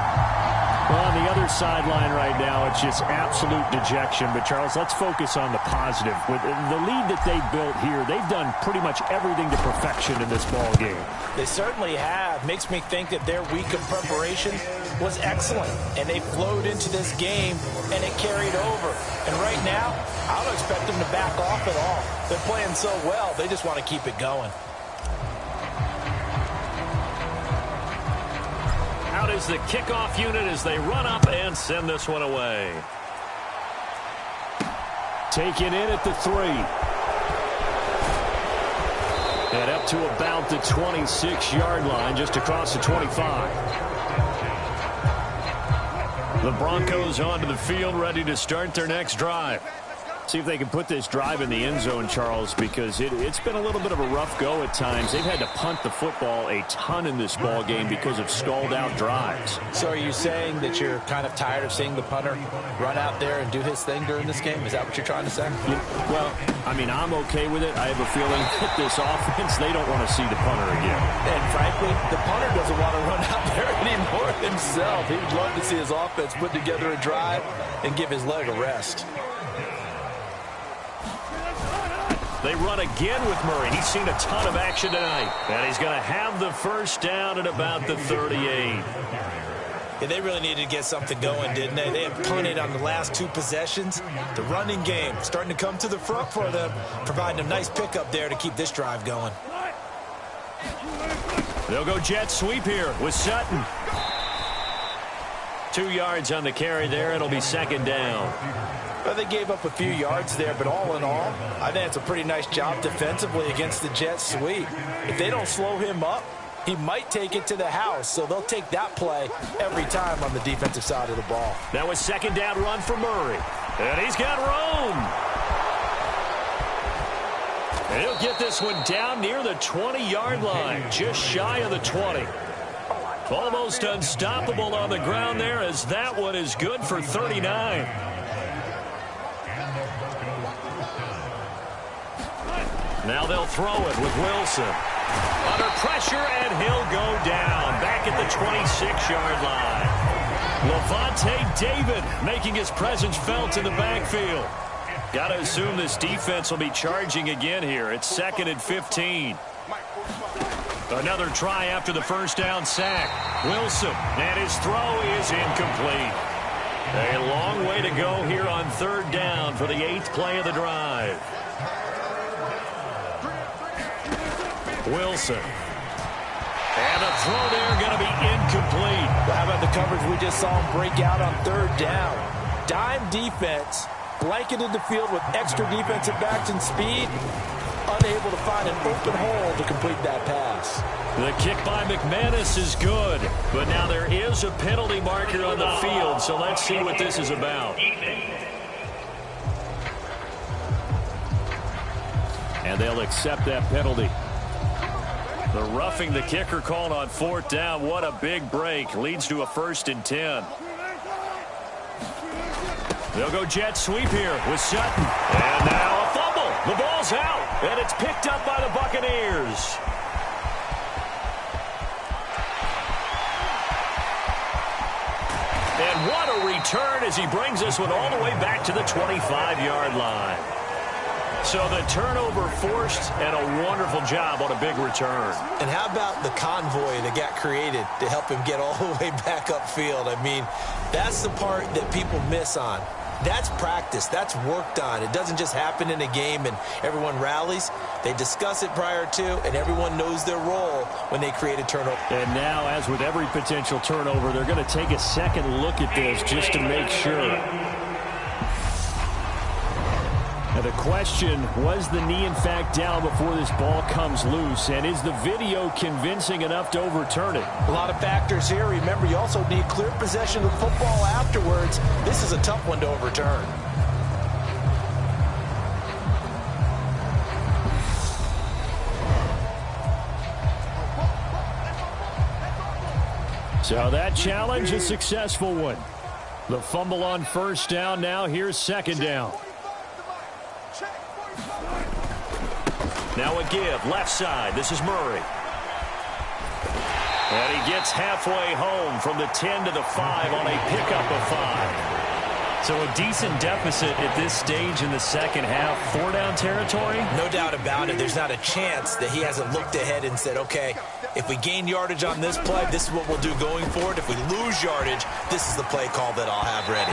Well, on the other sideline right now, it's just absolute dejection. But, Charles, let's focus on the positive. With the lead that they've built here, they've done pretty much everything to perfection in this ball game. They certainly have. Makes me think that their week of preparation was excellent. And they flowed into this game, and it carried over. And right now, I don't expect them to back off at all. They're playing so well, they just want to keep it going. Out is the kickoff unit as they run up and send this one away. Taken in at the 3. And up to about the 26-yard line, just across the 25. The Broncos onto the field, ready to start their next drive. See if they can put this drive in the end zone, Charles, because it's been a little bit of a rough go at times. They've had to punt the football a ton in this ball game because of stalled-out drives. So are you saying that you're kind of tired of seeing the punter run out there and do his thing during this game? Is that what you're trying to say? Yeah, well, I mean, I'm okay with it. I have a feeling that this offense, they don't want to see the punter again. And frankly, the punter doesn't want to run out there anymore himself. He would love to see his offense put together a drive and give his leg a rest. They run again with Murray. He's seen a ton of action tonight. And he's going to have the first down at about the 38. Yeah, they really needed to get something going, didn't they? They have punted on the last 2 possessions. The running game starting to come to the front for them, providing a nice pickup there to keep this drive going. They'll go jet sweep here with Sutton. 2 yards on the carry there. It'll be second down. Well, they gave up a few yards there, but all in all, I think it's a pretty nice job defensively against the jet sweep. If they don't slow him up, he might take it to the house, so they'll take that play every time on the defensive side of the ball. That was second down run for Murray. And he's got room. And he'll get this one down near the 20-yard line, just shy of the 20. Almost unstoppable on the ground there, as that one is good for 39. Now they'll throw it with Wilson. Under pressure, and he'll go down. Back at the 26-yard line. Levante David making his presence felt in the backfield. Got to assume this defense will be charging again here. It's 2nd and 15. Another try after the first down sack. Wilson, and his throw is incomplete. A long way to go here on 3rd down for the 8th play of the drive. Wilson. And a throw there going to be incomplete. Well, how about the coverage we just saw him break out on 3rd down? Dime defense, blanketed the field with extra defensive backs and speed, unable to find an open hole to complete that pass. The kick by McManus is good, but now there is a penalty marker on the field, so let's see what this is about. And they'll accept that penalty. The roughing the kicker called on 4th down. What a big break. Leads to a 1st and 10. They'll go jet sweep here with Sutton. And now a fumble. The ball's out, and it's picked up by the Buccaneers. And what a return as he brings this one all the way back to the 25-yard line. So the turnover forced, and a wonderful job on a big return. And how about the convoy that got created to help him get all the way back upfield? I mean, that's the part that people miss on. That's practice. That's worked on. It doesn't just happen in a game and everyone rallies. They discuss it prior to, and everyone knows their role when they create a turnover. And now, as with every potential turnover, they're going to take a second look at this just to make sure. Now the question, was the knee in fact down before this ball comes loose? And is the video convincing enough to overturn it? A lot of factors here. Remember, you also need clear possession of the football afterwards. This is a tough one to overturn. So that challenge, a successful one. The fumble on first down. Now here's second down. Now a give, left side. This is Murray. And he gets halfway home from the 10 to the 5 on a pickup of 5. So a decent deficit at this stage in the second half. 4-down territory? No doubt about it. There's not a chance that he hasn't looked ahead and said, okay, if we gain yardage on this play, this is what we'll do going forward. If we lose yardage, this is the play call that I'll have ready.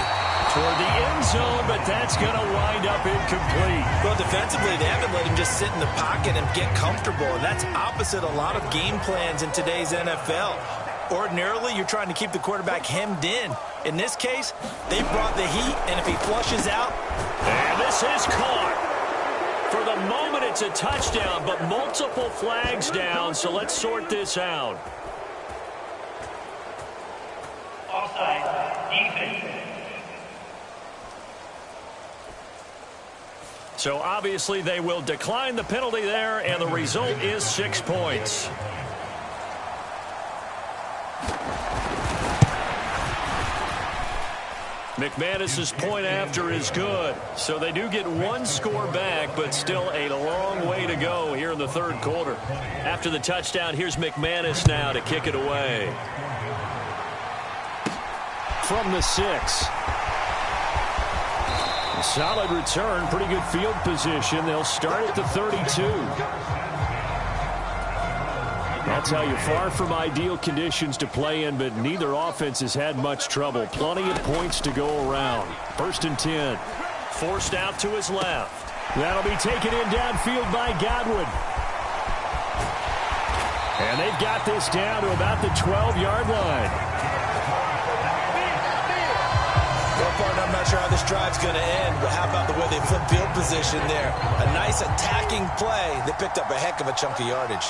Toward the end zone, but that's going to wind up incomplete. Well, defensively, they haven't let him just sit in the pocket and get comfortable, and that's opposite a lot of game plans in today's NFL. Ordinarily, you're trying to keep the quarterback hemmed in. In this case, they brought the heat, and if he flushes out... And this is caught. For the moment, it's a touchdown, but multiple flags down, so let's sort this out. Offside, defense. So obviously they will decline the penalty there, and the result is 6 points. McManus's point after is good. So they do get one score back, but still a long way to go here in the third quarter. After the touchdown, here's McManus now to kick it away. From the 6. A solid return, pretty good field position. They'll start at the 32. I'll tell you, far from ideal conditions to play in, but neither offense has had much trouble. Plenty of points to go around. 1st and 10. Forced out to his left. That'll be taken in downfield by Godwin. And they've got this down to about the 12-yard line. Well, partner, I'm not sure how this drive's going to end, but how about the way they flip field position there? A nice attacking play. They picked up a heck of a chunk of yardage.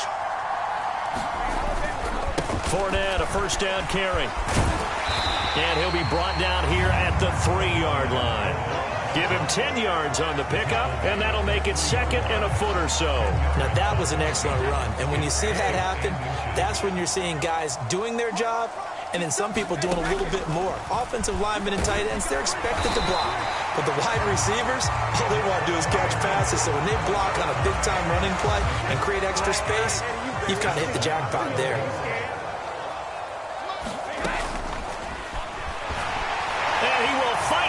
Fournette, a first down carry. And he'll be brought down here at the 3-yard line. Give him 10 yards on the pickup, and that'll make it 2nd and a foot or so. Now, that was an excellent run. And when you see that happen, that's when you're seeing guys doing their job, and then some people doing a little bit more. Offensive linemen and tight ends, they're expected to block. But the wide receivers, all they want to do is catch passes. So when they block on a big-time running play and create extra space, you've kind of hit the jackpot there.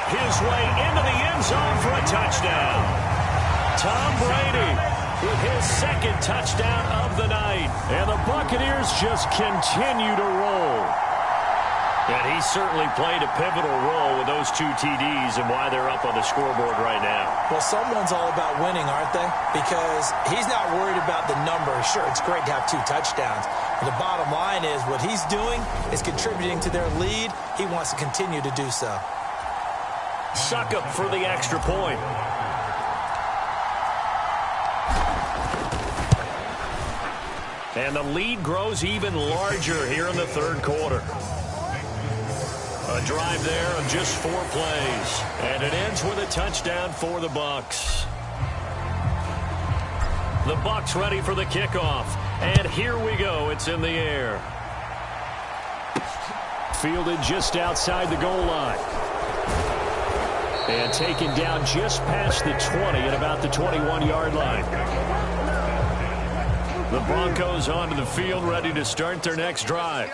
His way into the end zone for a touchdown. Tom Brady with his 2nd touchdown of the night. And the Buccaneers just continue to roll. And he certainly played a pivotal role with those 2 TDs and why they're up on the scoreboard right now. Well, someone's all about winning, aren't they? Because he's not worried about the number. Sure, it's great to have 2 touchdowns. But the bottom line is what he's doing is contributing to their lead. He wants to continue to do so. Succop for the extra point. And the lead grows even larger here in the third quarter. A drive there of just 4 plays. And it ends with a touchdown for the Bucs. The Bucs ready for the kickoff. And here we go. It's in the air. Fielded just outside the goal line. And taken down just past the 20 at about the 21-yard line. The Broncos onto the field, ready to start their next drive.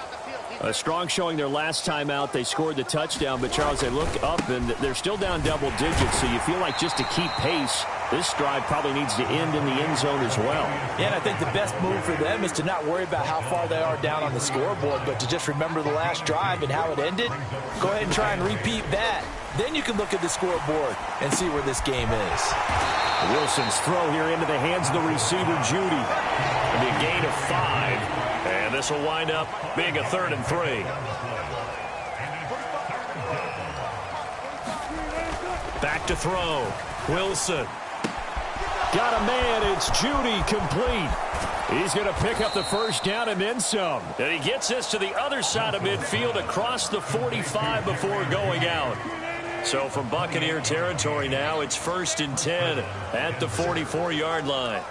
A strong showing their last time out. They scored the touchdown, but Charles, they look up and they're still down double digits, so you feel like just to keep pace, this drive probably needs to end in the end zone as well. Yeah, and I think the best move for them is to not worry about how far they are down on the scoreboard, but to just remember the last drive and how it ended. Go ahead and try and repeat that. Then you can look at the scoreboard and see where this game is. Wilson's throw here into the hands of the receiver, Judy. It'll be a gain of 5. And this will wind up being a 3rd and 3. Back to throw. Wilson. Got a man. It's Judy, complete. He's going to pick up the first down and then some. And he gets this to the other side of midfield across the 45 before going out. So from Buccaneer territory now, it's 1st and 10 at the 44-yard line.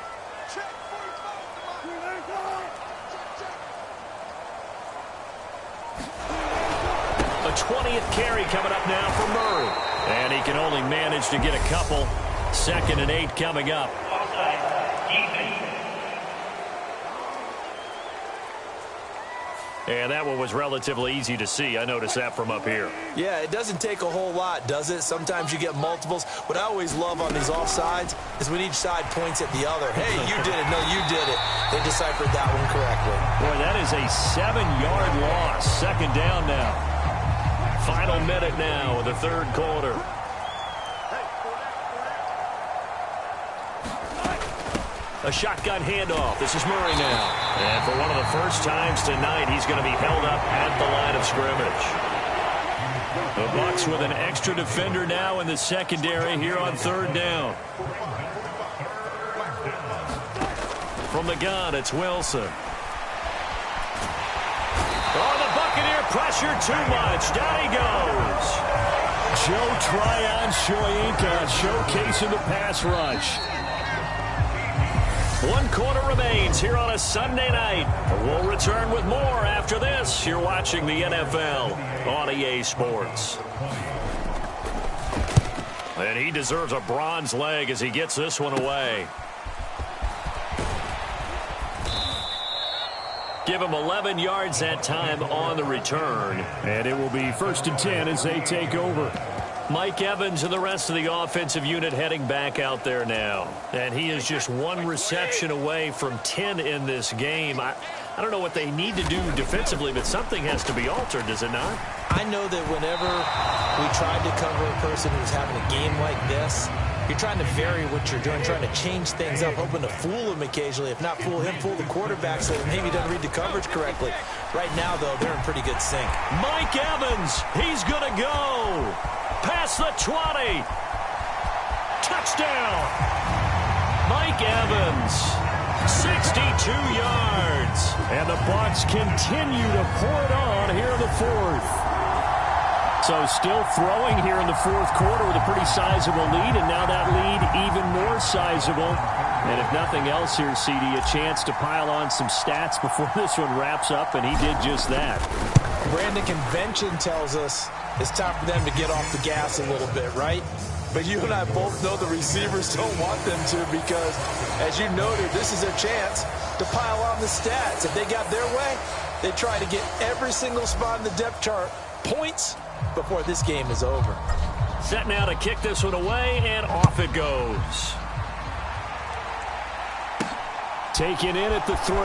A 20th carry coming up now for Murray. And he can only manage to get a couple. 2nd and 8 coming up. And that one was relatively easy to see. I noticed that from up here. Yeah, it doesn't take a whole lot, does it? Sometimes you get multiples. What I always love on these offsides is when each side points at the other. Hey, you did it. No, you did it. They deciphered that one correctly. Boy, that is a 7-yard loss. 2nd down now. Final minute now of the 3rd quarter. A shotgun handoff. This is Murray now. And for one of the first times tonight, he's going to be held up at the line of scrimmage. The Bucs with an extra defender now in the secondary here on 3rd down. From the gun, it's Wilson. Oh, the Buccaneer pressure too much. Down he goes. Joe Tryon-Shoyinka showcasing the pass rush. 1 quarter remains here on a Sunday night. We'll return with more after this. You're watching the NFL on EA Sports. And he deserves a bronze leg as he gets this one away. Give him 11 yards that time on the return. And it will be 1st and 10 as they take over. Mike Evans and the rest of the offensive unit heading back out there now. And he is just 1 reception away from 10 in this game. I don't know what they need to do defensively, but something has to be altered, does it not? I know that whenever we tried to cover a person who's having a game like this, you're trying to vary what you're doing, trying to change things up, hoping to fool him occasionally. If not fool him, fool the quarterback so that maybe he doesn't read the coverage correctly. Right now, though, they're in pretty good sync. Mike Evans, he's going to go. Past the 20. Touchdown. Mike Evans, 62 yards. And the Bucs continue to pour it on here in the 4th. So still throwing here in the 4th quarter with a pretty sizable lead, and now that lead even more sizable. And if nothing else here, CD, a chance to pile on some stats before this one wraps up, and he did just that. Brandon, convention tells us it's time for them to get off the gas a little bit, right? But you and I both know the receivers don't want them to because, as you noted, this is their chance to pile on the stats. If they got their way, they try to get every single spot in the depth chart points before this game is over. Set now to kick this one away, and off it goes. Taken in at the 3.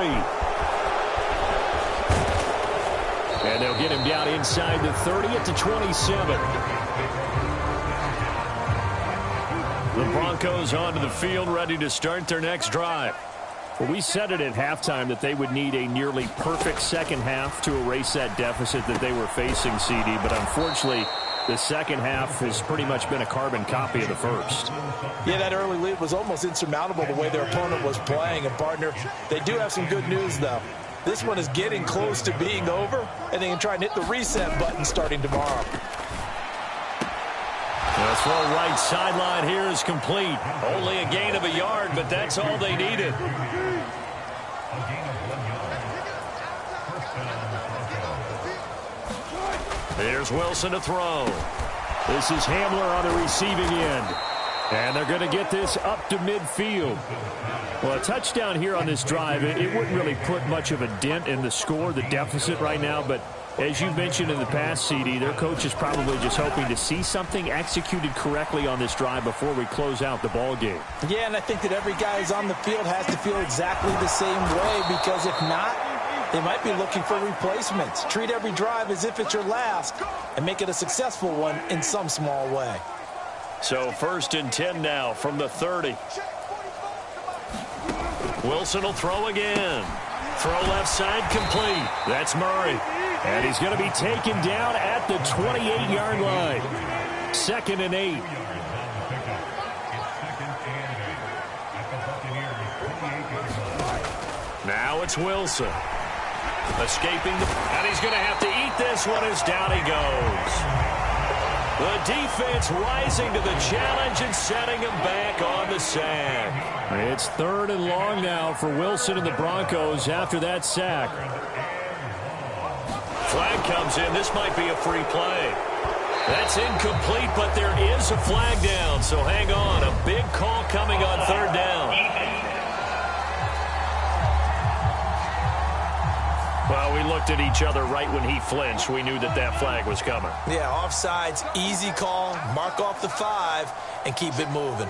And they'll get him down inside the 30 at the 27. The Broncos onto the field, ready to start their next drive. Well, we said it at halftime that they would need a nearly perfect second half to erase that deficit that they were facing, CD. But unfortunately, the second half has pretty much been a carbon copy of the first. Yeah, that early lead was almost insurmountable the way their opponent was playing. And, partner, they do have some good news, though. This one is getting close to being over, and they can try and hit the reset button starting tomorrow. The throw right sideline here is complete. Only a gain of a yard, but that's all they needed. Here's Wilson to throw. This is Hamler on the receiving end. And they're going to get this up to midfield. Well, a touchdown here on this drive, it wouldn't really put much of a dent in the score, the deficit right now. But as you mentioned in the past, CD, their coach is probably just hoping to see something executed correctly on this drive before we close out the ball game. Yeah, and I think that every guy who's on the field has to feel exactly the same way, because if not, they might be looking for replacements. Treat every drive as if it's your last and make it a successful one in some small way. So 1st and 10 now from the 30. Wilson will throw again. Throw left side complete. That's Murray. And he's going to be taken down at the 28-yard line. 2nd and 8. Now it's Wilson. Escaping and he's going to have to eat this one as down he goes. The defense rising to the challenge and setting him back on the sack. It's 3rd and long now for Wilson and the Broncos after that sack. Flag comes in. This might be a free play. That's incomplete, but there is a flag down, so hang on. A big call coming on 3rd down. Well, we looked at each other right when he flinched. We knew that that flag was coming. Yeah, offsides, easy call. Mark off the 5 and keep it moving.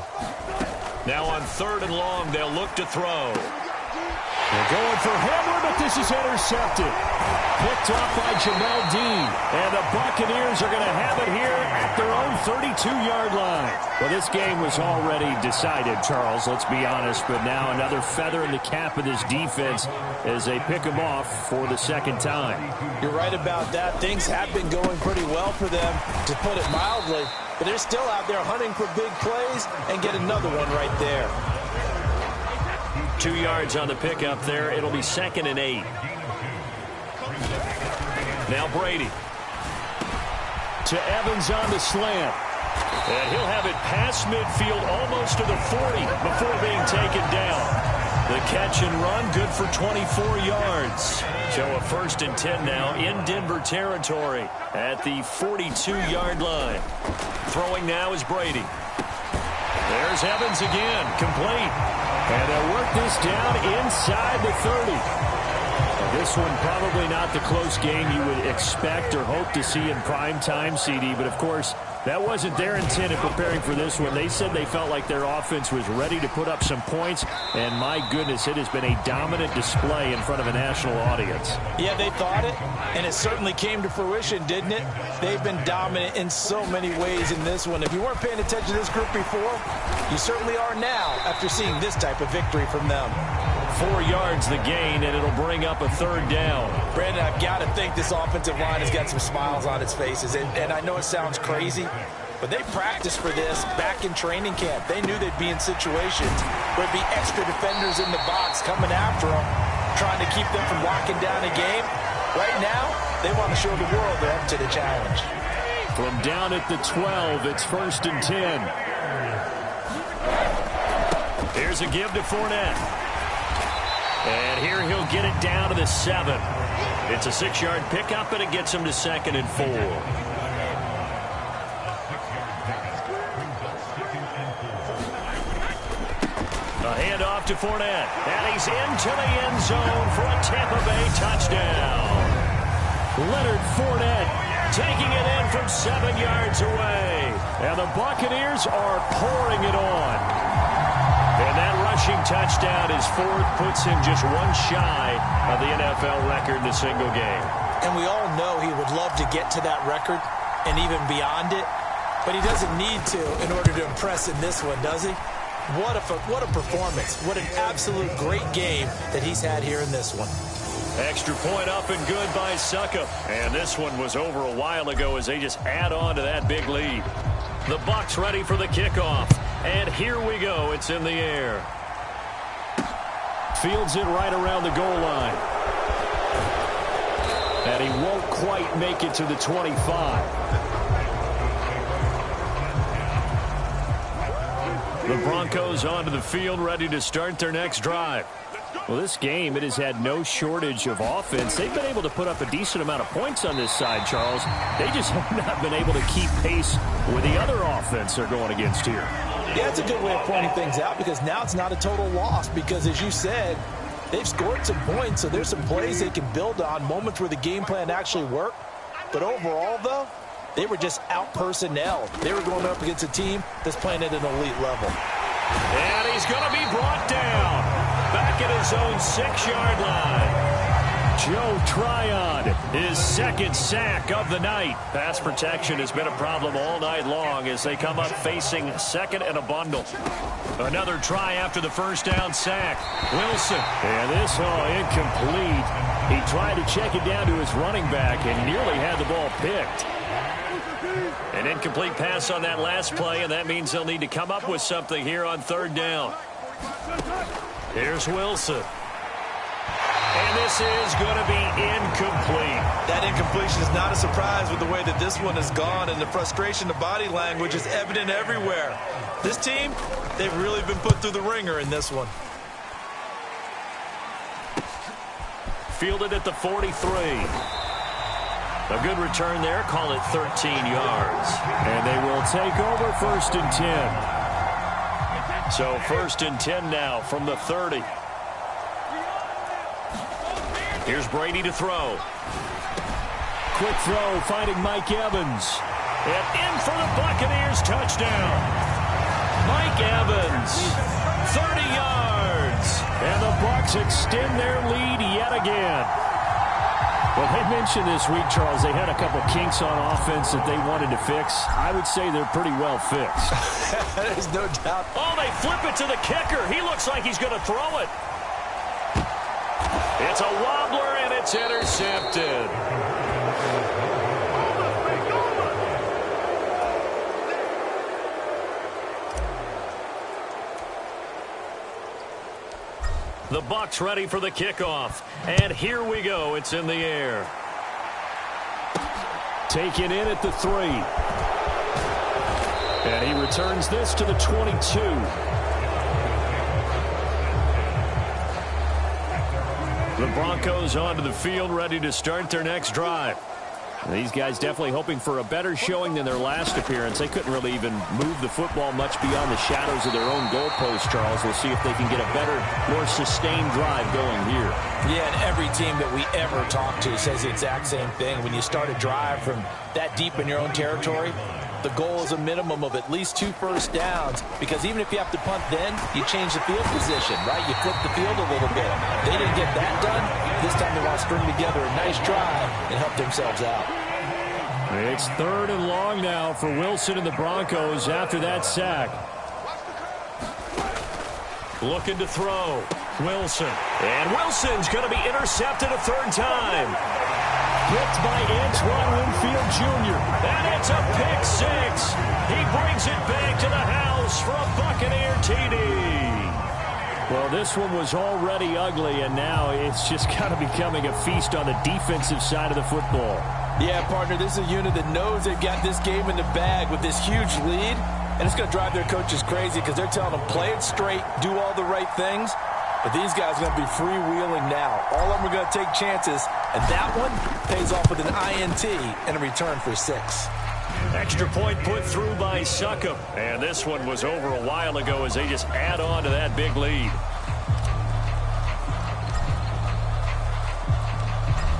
Now on 3rd and long, they'll look to throw. They're going for Hamler, but this is intercepted. Picked off by Jamel Dean. And the Buccaneers are going to have it here at their own 32-yard line. Well, this game was already decided, Charles, let's be honest. But now another feather in the cap of this defense as they pick them off for the 2nd time. You're right about that. Things have been going pretty well for them, to put it mildly. But they're still out there hunting for big plays and get another one right there. 2 yards on the pickup there. It'll be 2nd and 8. Now Brady. To Evans on the slant. And he'll have it past midfield almost to the 40 before being taken down. The catch and run good for 24 yards. So a 1st and 10 now in Denver territory at the 42-yard line. Throwing now is Brady. There's Evans again, complete. And they'll work this down inside the 30. This one probably not the close game you would expect or hope to see in prime time, CD. But, of course, that wasn't their intent in preparing for this one. They said they felt like their offense was ready to put up some points. And, my goodness, it has been a dominant display in front of a national audience. Yeah, they thought it, and it certainly came to fruition, didn't it? They've been dominant in so many ways in this one. If you weren't paying attention to this group before, you certainly are now after seeing this type of victory from them. 4 yards the gain, and it'll bring up a 3rd down. Brandon, I've got to think this offensive line has got some smiles on its faces. And I know it sounds crazy, but they practiced for this back in training camp. They knew they'd be in situations where there'd be extra defenders in the box coming after them, trying to keep them from locking down a game. Right now, they want to show the world they're up to the challenge. From down at the 12, it's 1st and 10. Here's a give to Fournette. And here he'll get it down to the 7. It's a 6-yard pickup, and it gets him to 2nd and 4. A handoff to Fournette. And he's into the end zone for a Tampa Bay touchdown. Leonard Fournette taking it in from 7 yards away. And the Buccaneers are pouring it on. And that rushing touchdown, his 4th, puts him just one shy of the NFL record in a single game. And we all know he would love to get to that record and even beyond it, but he doesn't need to in order to impress in this one, does he? What a performance. What an absolute great game that he's had here in this one. Extra point up and good by Suckup. And this one was over a while ago as they just add on to that big lead. The Bucs ready for the kickoff. And here we go. It's in the air. Fields it right around the goal line. And he won't quite make it to the 25. The Broncos onto the field ready to start their next drive. Well, this game, it has had no shortage of offense. They've been able to put up a decent amount of points on this side, Charles. They just have not been able to keep pace with the other offense they're going against here. Yeah, it's a good way of pointing things out because now it's not a total loss because, as you said, they've scored some points, so there's some plays they can build on, moments where the game plan actually worked. But overall, though, they were just out-personnel. They were going up against a team that's playing at an elite level. And he's going to be brought down. Back at his own 6-yard line. Joe Tryon, his second sack of the night. Pass protection has been a problem all night long as they come up facing second and a bundle. Another try after the first down sack. Wilson. And this incomplete. He tried to check it down to his running back and nearly had the ball picked. An incomplete pass on that last play, and that means they'll need to come up with something here on third down. Here's Wilson. And this is going to be incomplete. That incompletion is not a surprise with the way that this one has gone, and the frustration, the body language is evident everywhere. This team, they've really been put through the ringer in this one. Fielded at the 43. A good return there. Call it 13 yards. And they will take over 1st and 10. So 1st and 10 now from the 30. Here's Brady to throw. Quick throw finding Mike Evans. And in for the Buccaneers touchdown. Mike Evans, 30 yards. And the Bucs extend their lead yet again. Well, they mentioned this week, Charles, they had a couple kinks on offense that they wanted to fix. I would say they're pretty well fixed. There's no doubt. Oh, they flip it to the kicker. He looks like he's going to throw it. It's a wobbler, and it's intercepted. The Bucs ready for the kickoff. And here we go. It's in the air. Taken in at the 3. And he returns this to the 22. The Broncos onto the field, ready to start their next drive. These guys definitely hoping for a better showing than their last appearance. They couldn't really even move the football much beyond the shadows of their own goalpost, Charles. We'll see if they can get a better, more sustained drive going here. Yeah, and every team that we ever talk to says the exact same thing. When you start a drive from that deep in your own territory, the goal is a minimum of at least 2 first downs, because even if you have to punt then, you change the field position, right? You flip the field a little bit. They didn't get that done. This time they want to string together a nice drive and help themselves out. It's 3rd and long now for Wilson and the Broncos after that sack. Looking to throw. Wilson. And Wilson's going to be intercepted a 3rd time. Picked by Antoine Winfield Jr. And it's a pick 6. He brings it back to the house for a Buccaneer TD. Well, this one was already ugly, and now it's just kind of becoming a feast on the defensive side of the football. Yeah, partner, this is a unit that knows they've got this game in the bag with this huge lead, and it's going to drive their coaches crazy because they're telling them play it straight, do all the right things. But these guys are going to be freewheeling now. All of them are going to take chances, and that one pays off with an INT and a return for 6. Extra point put through by Succop. And this one was over a while ago as they just add on to that big lead.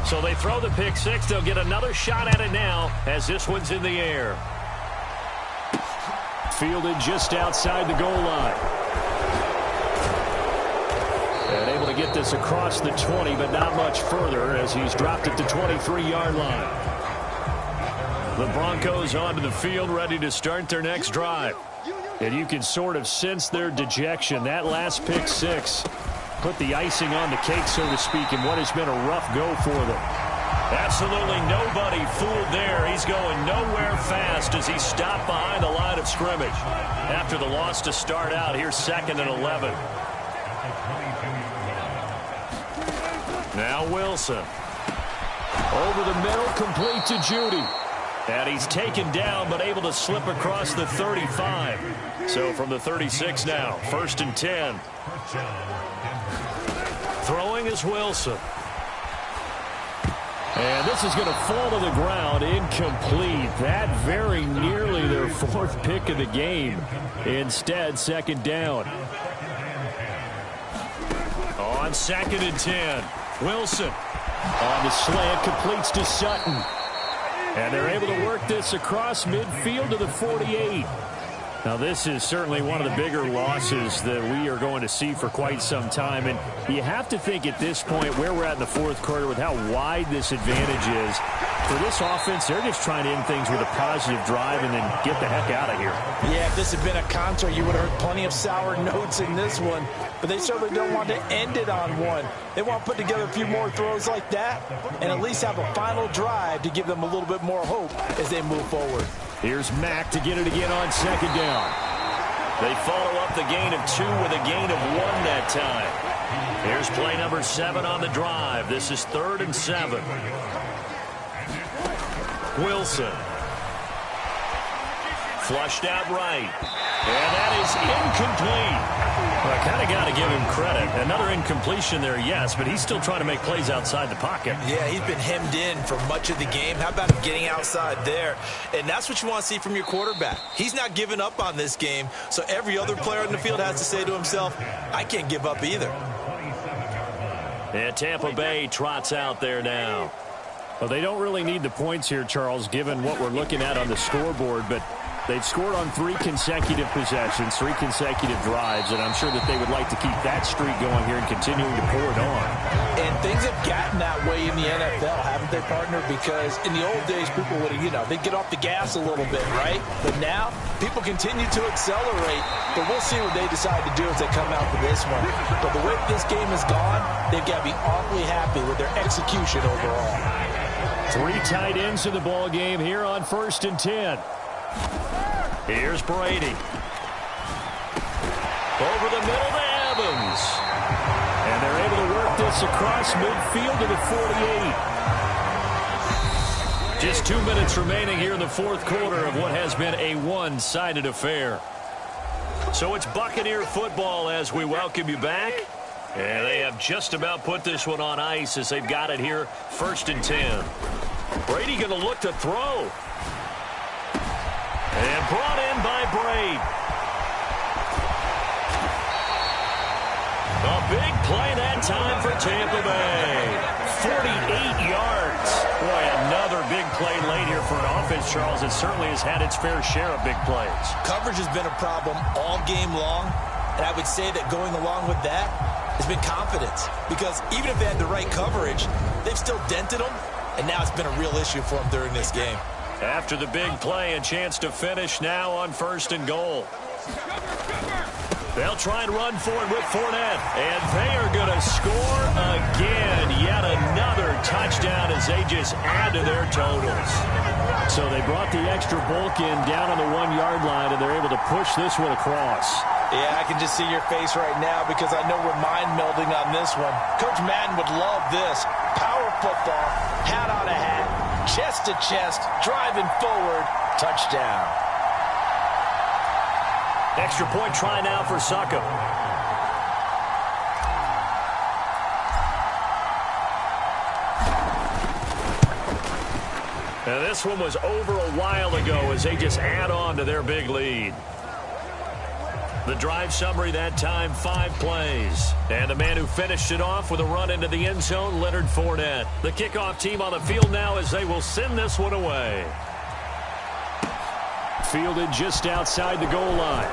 So they throw the pick 6. They'll get another shot at it now as this one's in the air. Fielded just outside the goal line. And able to get this across the 20, but not much further as he's dropped at the 23-yard line. The Broncos onto the field, ready to start their next drive. And you can sort of sense their dejection. That last pick 6 put the icing on the cake, so to speak, in what has been a rough go for them. Absolutely nobody fooled there. He's going nowhere fast as he stopped behind the line of scrimmage. After the loss to start out, here's 2nd and 11. Now Wilson. Over the middle, complete to Judy. And he's taken down, but able to slip across the 35. So from the 36 now, 1st and 10. Throwing is Wilson. And this is going to fall to the ground, incomplete. That very nearly their fourth pick of the game. Instead, second down. On 2nd and 10, Wilson. On the slant, completes to Sutton. And they're able to work this across midfield to the 48. Now, this is certainly one of the bigger losses that we are going to see for quite some time. And you have to think at this point where we're at in the fourth quarter with how wide this advantage is. For this offense, they're just trying to end things with a positive drive and then get the heck out of here. Yeah, if this had been a concert, you would have heard plenty of sour notes in this one. But they certainly don't want to end it on one. They want to put together a few more throws like that and at least have a final drive to give them a little bit more hope as they move forward. Here's Mack to get it again on second down. They follow up the gain of 2 with a gain of 1 that time. Here's play number 7 on the drive. This is 3rd and 7. Wilson. Flushed out right. And that is incomplete. Well, I kind of got to give him credit. Another incompletion there, yes, but he's still trying to make plays outside the pocket. Yeah, he's been hemmed in for much of the game. How about him getting outside there? And that's what you want to see from your quarterback. He's not giving up on this game, so every other player in the field has to say to himself, I can't give up either. And Tampa Bay trots out there now. Well, they don't really need the points here, Charles, given what we're looking at on the scoreboard, but they've scored on 3 consecutive possessions, 3 consecutive drives, and I'm sure that they would like to keep that streak going here and continuing to pour it on. And things have gotten that way in the NFL, haven't they, partner? Because in the old days, people would, they'd get off the gas a little bit, right? But now, people continue to accelerate, but we'll see what they decide to do as they come out for this one. But the way this game has gone, they've got to be awfully happy with their execution overall. 3 tight ends in the ball game here on 1st and 10. Here's Brady. Over the middle to Evans. And they're able to work this across midfield to the 48. Just 2 minutes remaining here in the fourth quarter of what has been a one-sided affair. So it's Buccaneer football as we welcome you back. And they have just about put this one on ice as they've got it here, 1st and 10. Brady going to look to throw. And brought in by Brady. A big play that time for Tampa Bay. 48 yards. Boy, another big play late here for an offense, Charles. It certainly has had its fair share of big plays. Coverage has been a problem all game long, and I would say that going along with that has been confidence. Because even if they had the right coverage, they've still dented them, and now it's been a real issue for them during this game. After the big play, a chance to finish now on 1st and goal. They'll try and run for it with Fournette. And they are going to score again. Yet another touchdown as they just add to their totals. So they brought the extra bulk in down on the 1-yard line, and they're able to push this one across. Yeah, I can just see your face right now because I know we're mind melding on this one. Coach Madden would love this. Power football, hat on a hat, chest to chest, driving forward, touchdown. Extra point try now for Suckup. Now this one was over a while ago as they just add on to their big lead. The drive summary that time, 5 plays. And the man who finished it off with a run into the end zone, Leonard Fournette. The kickoff team on the field now as they will send this one away. Fielded just outside the goal line.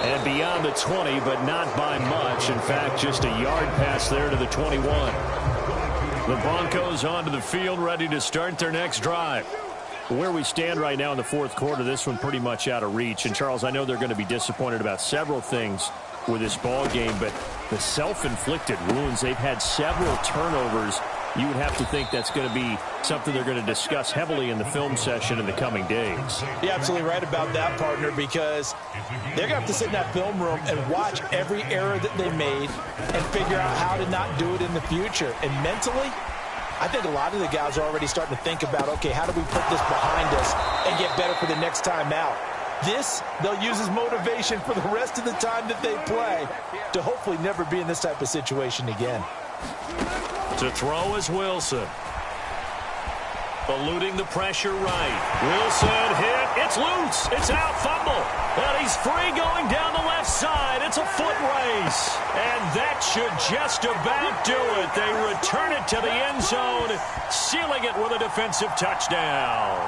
And beyond the 20, but not by much. In fact, just a yard pass there to the 21. The Broncos onto the field, ready to start their next drive. Where we stand right now in the fourth quarter, this one pretty much out of reach. And, Charles, I know they're going to be disappointed about several things with this ball game, but the self-inflicted wounds, they've had several turnovers. You would have to think that's going to be something they're going to discuss heavily in the film session in the coming days. You're absolutely right about that, partner, because they're going to have to sit in that film room and watch every error that they made and figure out how to not do it in the future. And mentally, I think a lot of the guys are already starting to think about, okay, how do we put this behind us and get better for the next time out? This, they'll use as motivation for the rest of the time that they play to hopefully never be in this type of situation again. To throw is Wilson. Eluding the pressure right. Wilson hit. It's loose. It's out. Fumble. And he's free going down the left side. It's a foot race. And that should just about do it. They return it to the end zone, sealing it with a defensive touchdown.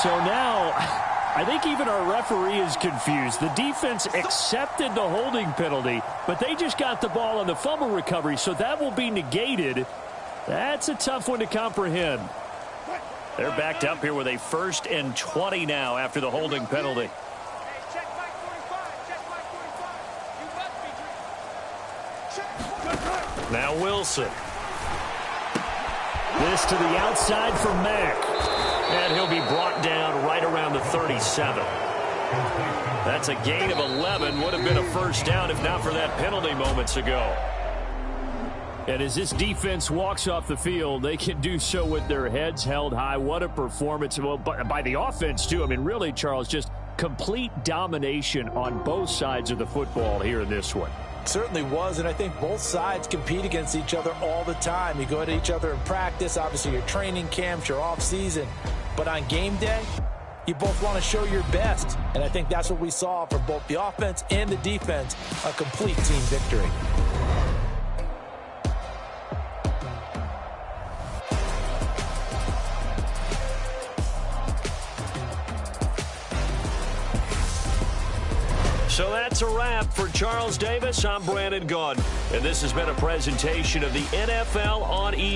So now, I think even our referee is confused. The defense accepted the holding penalty, but they just got the ball on the fumble recovery, so that will be negated. That's a tough one to comprehend. They're backed up here with a 1st and 20 now after the holding penalty. Now Wilson. This to the outside for Mack. And he'll be brought down right around the 37. That's a gain of 11. Would have been a first down if not for that penalty moments ago. And as this defense walks off the field, they can do so with their heads held high. What a performance. Well, by the offense, too. I mean, really, Charles, just complete domination on both sides of the football here in this one. Certainly was, and I think both sides compete against each other all the time. You go at each other in practice, obviously your training camps, your off-season. But on game day, you both want to show your best. And I think that's what we saw for both the offense and the defense, a complete team victory. So that's a wrap for Charles Davis. I'm Brandon Gaudin, and this has been a presentation of the NFL on ESPN.